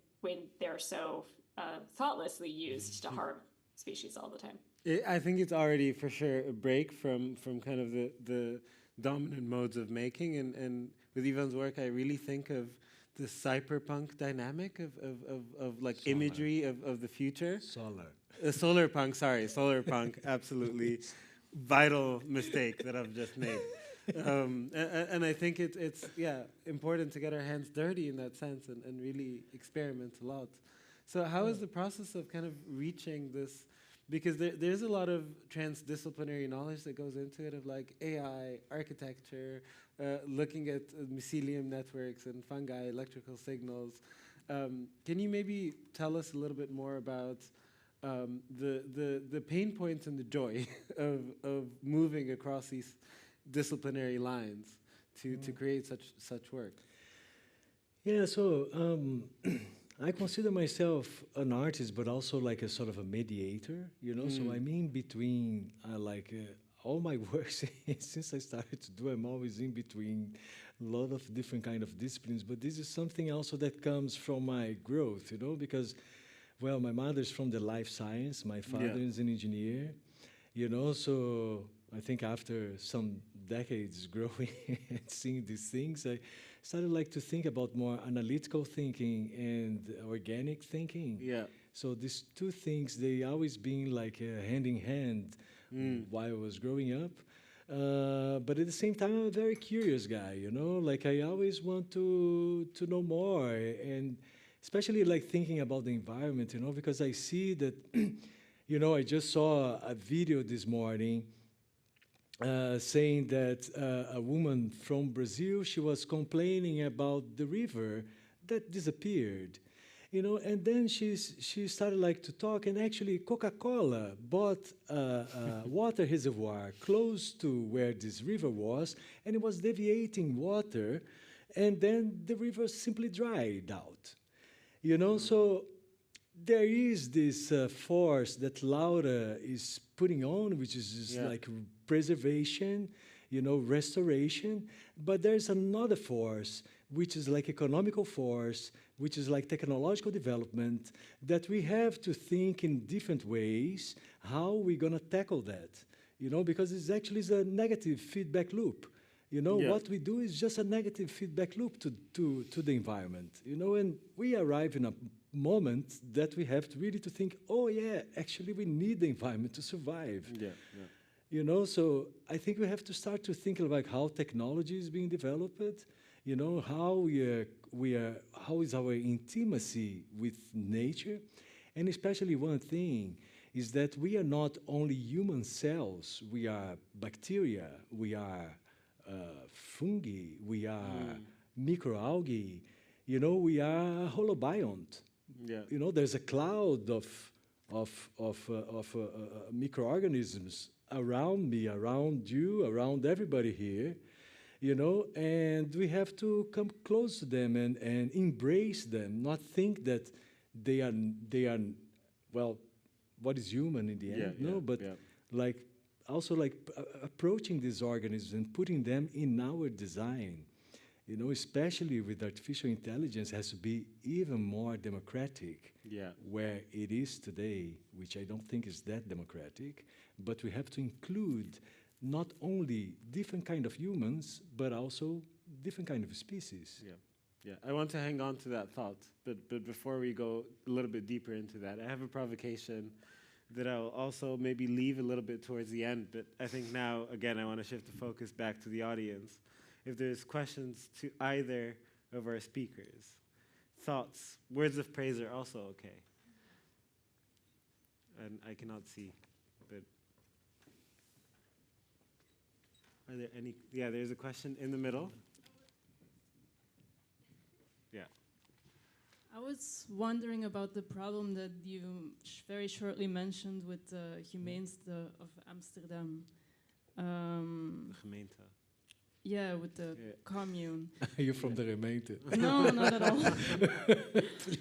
B: they're so thoughtlessly used to harm species all the time.
A: I think it's already for sure a break from kind of the dominant modes of making, and with Ivan's work, I really think of the cyberpunk dynamic of like solar imagery of the future. Solar punk, absolutely vital mistake that I've just made. And I think it's important to get our hands dirty in that sense and really experiment a lot. So how is the process of kind of reaching this? Because there's a lot of transdisciplinary knowledge that goes into it, of like AI, architecture, looking at mycelium networks and fungi, electrical signals. Can you maybe tell us a little bit more about the pain points and the joy of moving across these disciplinary lines to create such work?
C: Yeah, so I consider myself an artist, but also like a sort of a mediator, you know. So I'm in between, all my works since I started to do. I'm always in between a lot of different kind of disciplines. But this is something also that comes from my growth, you know, because, well, my mother's from the life science. My father is an engineer, you know. So I think after some decades growing and seeing these things, I started like to think about more analytical thinking and organic thinking.
A: Yeah.
C: So these two things, they always been like hand in hand while I was growing up. But at the same time, I'm a very curious guy, you know. Like I always want to know more, and especially like thinking about the environment, you know, because I see that, you know, I just saw a video this morning saying that a woman from Brazil, she was complaining about the river that disappeared, you know, and then she started like to talk, and actually Coca-Cola bought a water reservoir close to where this river was, and it was deviating water, and then the river simply dried out, you know. So there is this force that Laura is putting on, which is just like preservation, you know, restoration. But there's another force, which is like economical force, which is like technological development, that we have to think in different ways how we're going to tackle that, you know, because it's actually a negative feedback loop. You know, what we do is just a negative feedback loop to the environment, you know, and we arrive in a moment that we have to really to think, oh yeah, actually we need the environment to survive. You know, so I think we have to start to think about how technology is being developed, you know, how how is our intimacy with nature, and especially one thing is that we are not only human cells, we are bacteria, we are fungi, we are microalgae, you know, we are holobiont. You know, there's a cloud of microorganisms around me, around you, around everybody here, you know, and we have to come close to them and embrace them, not think that they are, well, what is human in the end? No, but like also like approaching these organisms and putting them in our design, you know, especially with artificial intelligence, has to be even more democratic where it is today, which I don't think is that democratic, but we have to include not only different kind of humans, but also different kind of species.
A: Yeah, I want to hang on to that thought, but before we go a little bit deeper into that, I have a provocation that I'll also maybe leave a little bit towards the end, but I think now, again, I want to shift the focus back to the audience. If there's questions to either of our speakers, thoughts, words of praise are also okay. And I cannot see, but are there any? Yeah, there's a question in the middle. Yeah.
D: I was wondering about the problem that you very shortly mentioned with the gemeente of Amsterdam.
A: Gemeente.
D: Yeah, with the commune.
C: You're from the gemeente.
D: No, not at all.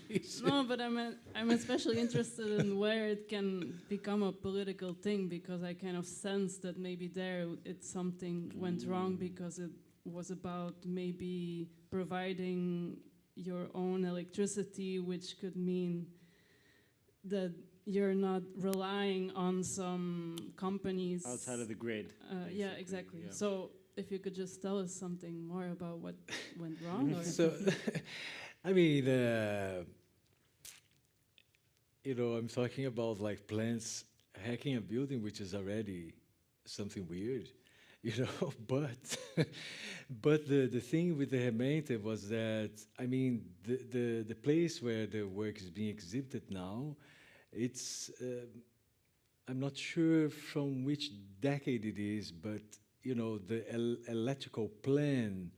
D: Please. No, but I'm especially interested in where it can become a political thing, because I kind of sense that maybe there something went wrong, because it was about maybe providing your own electricity, which could mean that you're not relying on some companies
A: outside of the grid.
D: Yeah, exactly. Yeah. So if you could just tell us something more about what went wrong. Or
C: so, I mean, you know, I'm talking about like plants hacking a building, which is already something weird, you know, but the thing with the gemeente was that, I mean, the place where the work is being exhibited now, it's, I'm not sure from which decade it is, but, you know, the electrical plan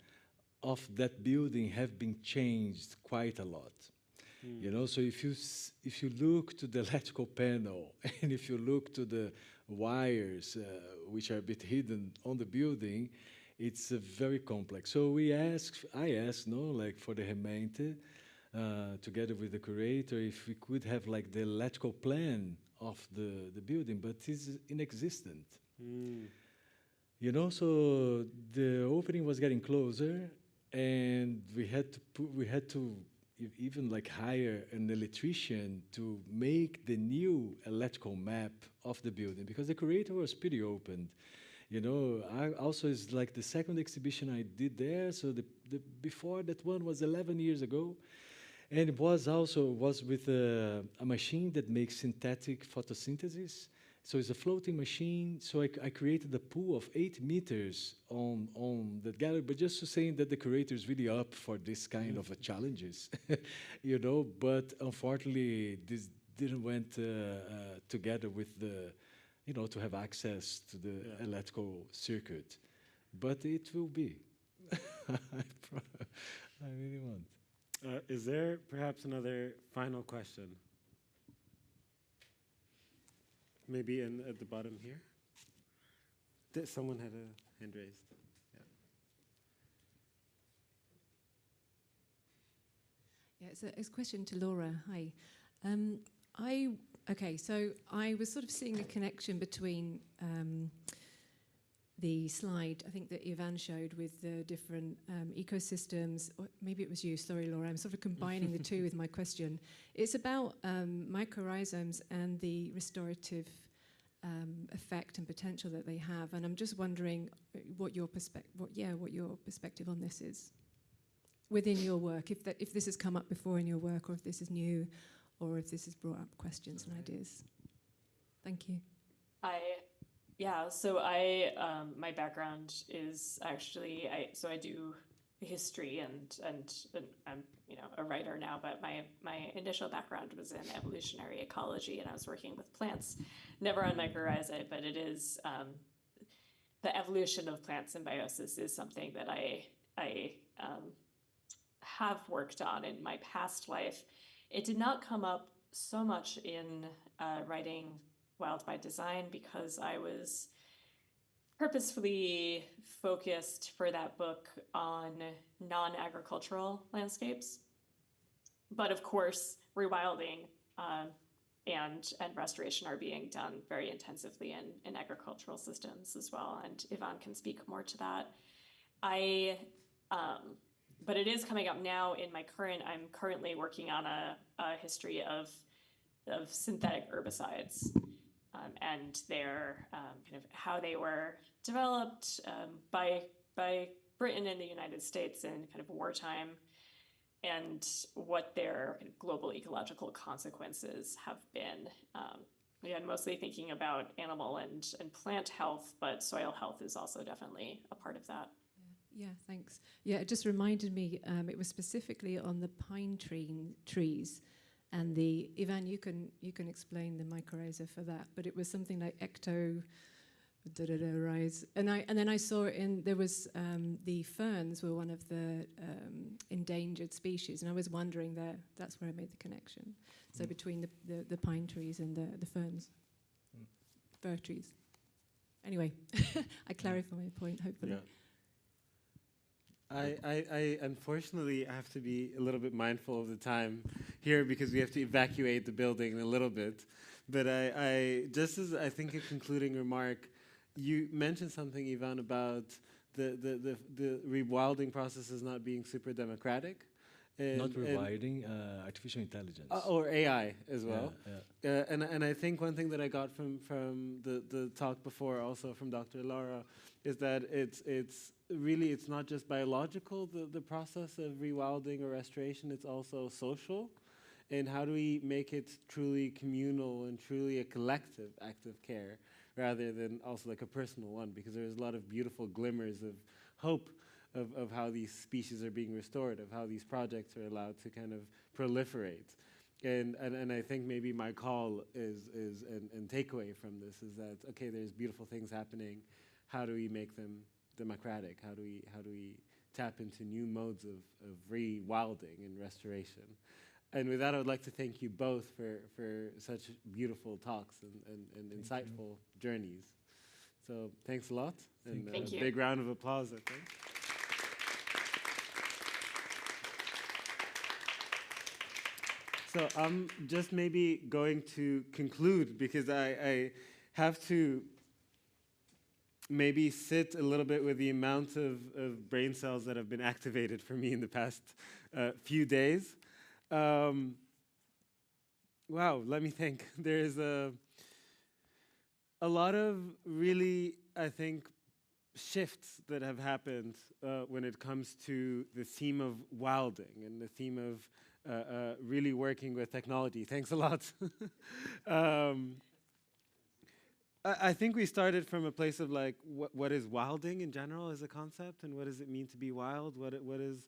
C: of that building have been changed quite a lot. You know, so if you look to the electrical panel and if you look to the wires, which are a bit hidden on the building, it's very complex. So I asked, no, like for the gemeente, together with the curator, if we could have like the electrical plan of the building, but it's inexistent. You know, so the opening was getting closer, and we had to even like hire an electrician to make the new electrical map of the building, because the curator was pretty open. You know, I also is like the second exhibition I did there. So the before that one was 11 years ago, and it was with a machine that makes synthetic photosynthesis. So it's a floating machine. So I created a pool of 8 meters on the gallery, but just to saying that the curator is really up for this kind of challenges, you know. But unfortunately, this didn't went together with the, you know, to have access to the electrical circuit. But it will be. I really want.
A: Is there perhaps another final question? Maybe at the bottom here? Someone had a hand raised.
E: Yeah, it's a question to Laura. Hi. Okay, so I was sort of seeing a connection between the slide, I think, that Ivan showed with the different ecosystems, or maybe it was you, sorry, Laura, I'm sort of combining the two with my question. It's about mycorrhizomes and the restorative effect and potential that they have, and I'm just wondering what your perspective on this is within your work, if this has come up before in your work, or if this is new, or if this has brought up questions and ideas. Thank you.
B: So my background is actually, I do history and I'm, you know, a writer now, but my initial background was in evolutionary ecology, and I was working with plants, never on mycorrhizae, but it is, the evolution of plant symbiosis is something that I have worked on in my past life. It did not come up so much in writing Wild by Design, because I was purposefully focused for that book on non-agricultural landscapes. But of course, rewilding and restoration are being done very intensively in agricultural systems as well, and Ivan can speak more to that. But it is coming up now in my I'm currently working on a history of synthetic herbicides. And their kind of how they were developed by Britain and the United States in kind of wartime, and what their kind of global ecological consequences have been. Again, mostly thinking about animal and plant health, but soil health is also definitely a part of that.
E: Yeah, thanks. Yeah, it just reminded me, it was specifically on the pine trees. And Ivan, you can explain the mycorrhiza for that, but it was something like rise. And then I saw there was the ferns were one of the endangered species, and I was wondering that's where I made the connection. So between the pine trees and the ferns, fir trees. Anyway, I clarify my point, hopefully.
A: Yeah. I unfortunately have to be a little bit mindful of the time here, because we have to evacuate the building in a little bit. But I just as I think a concluding remark, you mentioned something, Ivan, about the rewilding processes not being super democratic.
C: Not rewilding, artificial intelligence.
A: Or AI as well.
C: Yeah.
A: And I think one thing that I got from the talk before, also from Dr. Laura, is that it's really, it's not just biological, the process of rewilding or restoration, it's also social. And how do we make it truly communal and truly a collective act of care, rather than also like a personal one? Because there's a lot of beautiful glimmers of hope of how these species are being restored, of how these projects are allowed to kind of proliferate. And I think maybe my call is and takeaway from this is that, okay, there's beautiful things happening. How do we make them democratic? How do we tap into new modes of rewilding and restoration? And with that, I would like to thank you both for such beautiful talks and insightful journeys. So thanks a lot, and
B: Thank
A: a
B: you.
A: big round of applause, I think. So I'm just maybe going to conclude because I have to maybe sit a little bit with the amount of brain cells that have been activated for me in the past few days. Wow, let me think. There's a lot of really, I think, shifts that have happened when it comes to the theme of wilding and the theme of really working with technology. Thanks a lot. I think we started from a place of like, what is wilding in general as a concept, and what does it mean to be wild? What is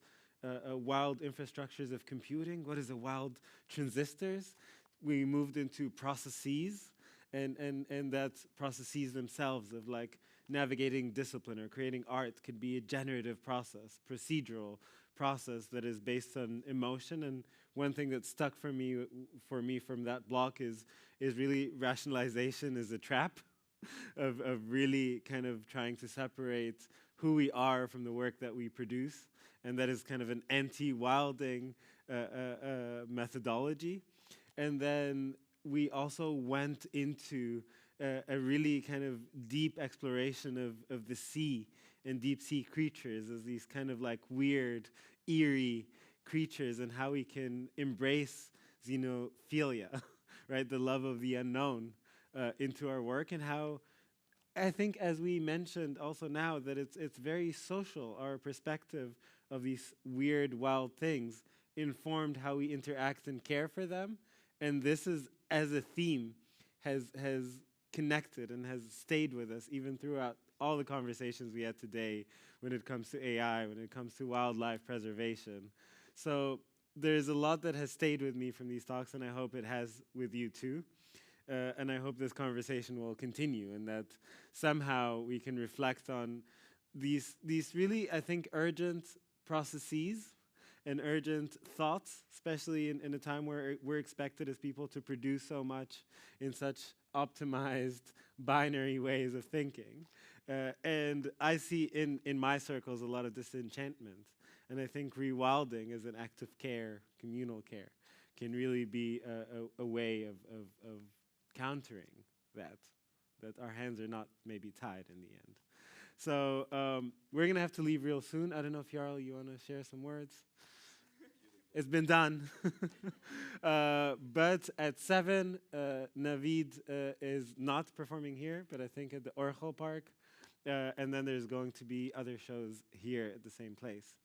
A: wild infrastructures of computing? What is a wild transistors? We moved into processes, and that's processes themselves of like navigating discipline or creating art could be a generative process, procedural process that is based on emotion. And one thing that stuck for me from that block is really rationalization is a trap of really kind of trying to separate who we are from the work that we produce. And that is kind of an anti-wilding methodology. And then we also went into a really kind of deep exploration of the sea and deep sea creatures as these kind of like weird, eerie creatures, and how we can embrace xenophilia, right? The love of the unknown into our work, and how I think, as we mentioned also now, that it's very social. Our perspective of these weird, wild things informed how we interact and care for them. And this is, as a theme, has connected and has stayed with us even throughout all the conversations we had today when it comes to AI, when it comes to wildlife preservation. So there's a lot that has stayed with me from these talks, and I hope it has with you too. And I hope this conversation will continue, and that somehow we can reflect on these really, I think, urgent processes and urgent thoughts, especially in a time where we're expected as people to produce so much in such optimized, binary ways of thinking. And I see in my circles a lot of disenchantment. And I think rewilding as an act of care, communal care, can really be a way of countering that our hands are not maybe tied in the end. So we're going to have to leave real soon. I don't know if Jarl, you want to share some words? It's been done. But at 7, Navid is not performing here, but I think at the Orgel Park. And then there's going to be other shows here at the same place.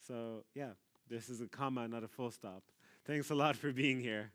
A: So yeah, this is a comma, not a full stop. Thanks a lot for being here.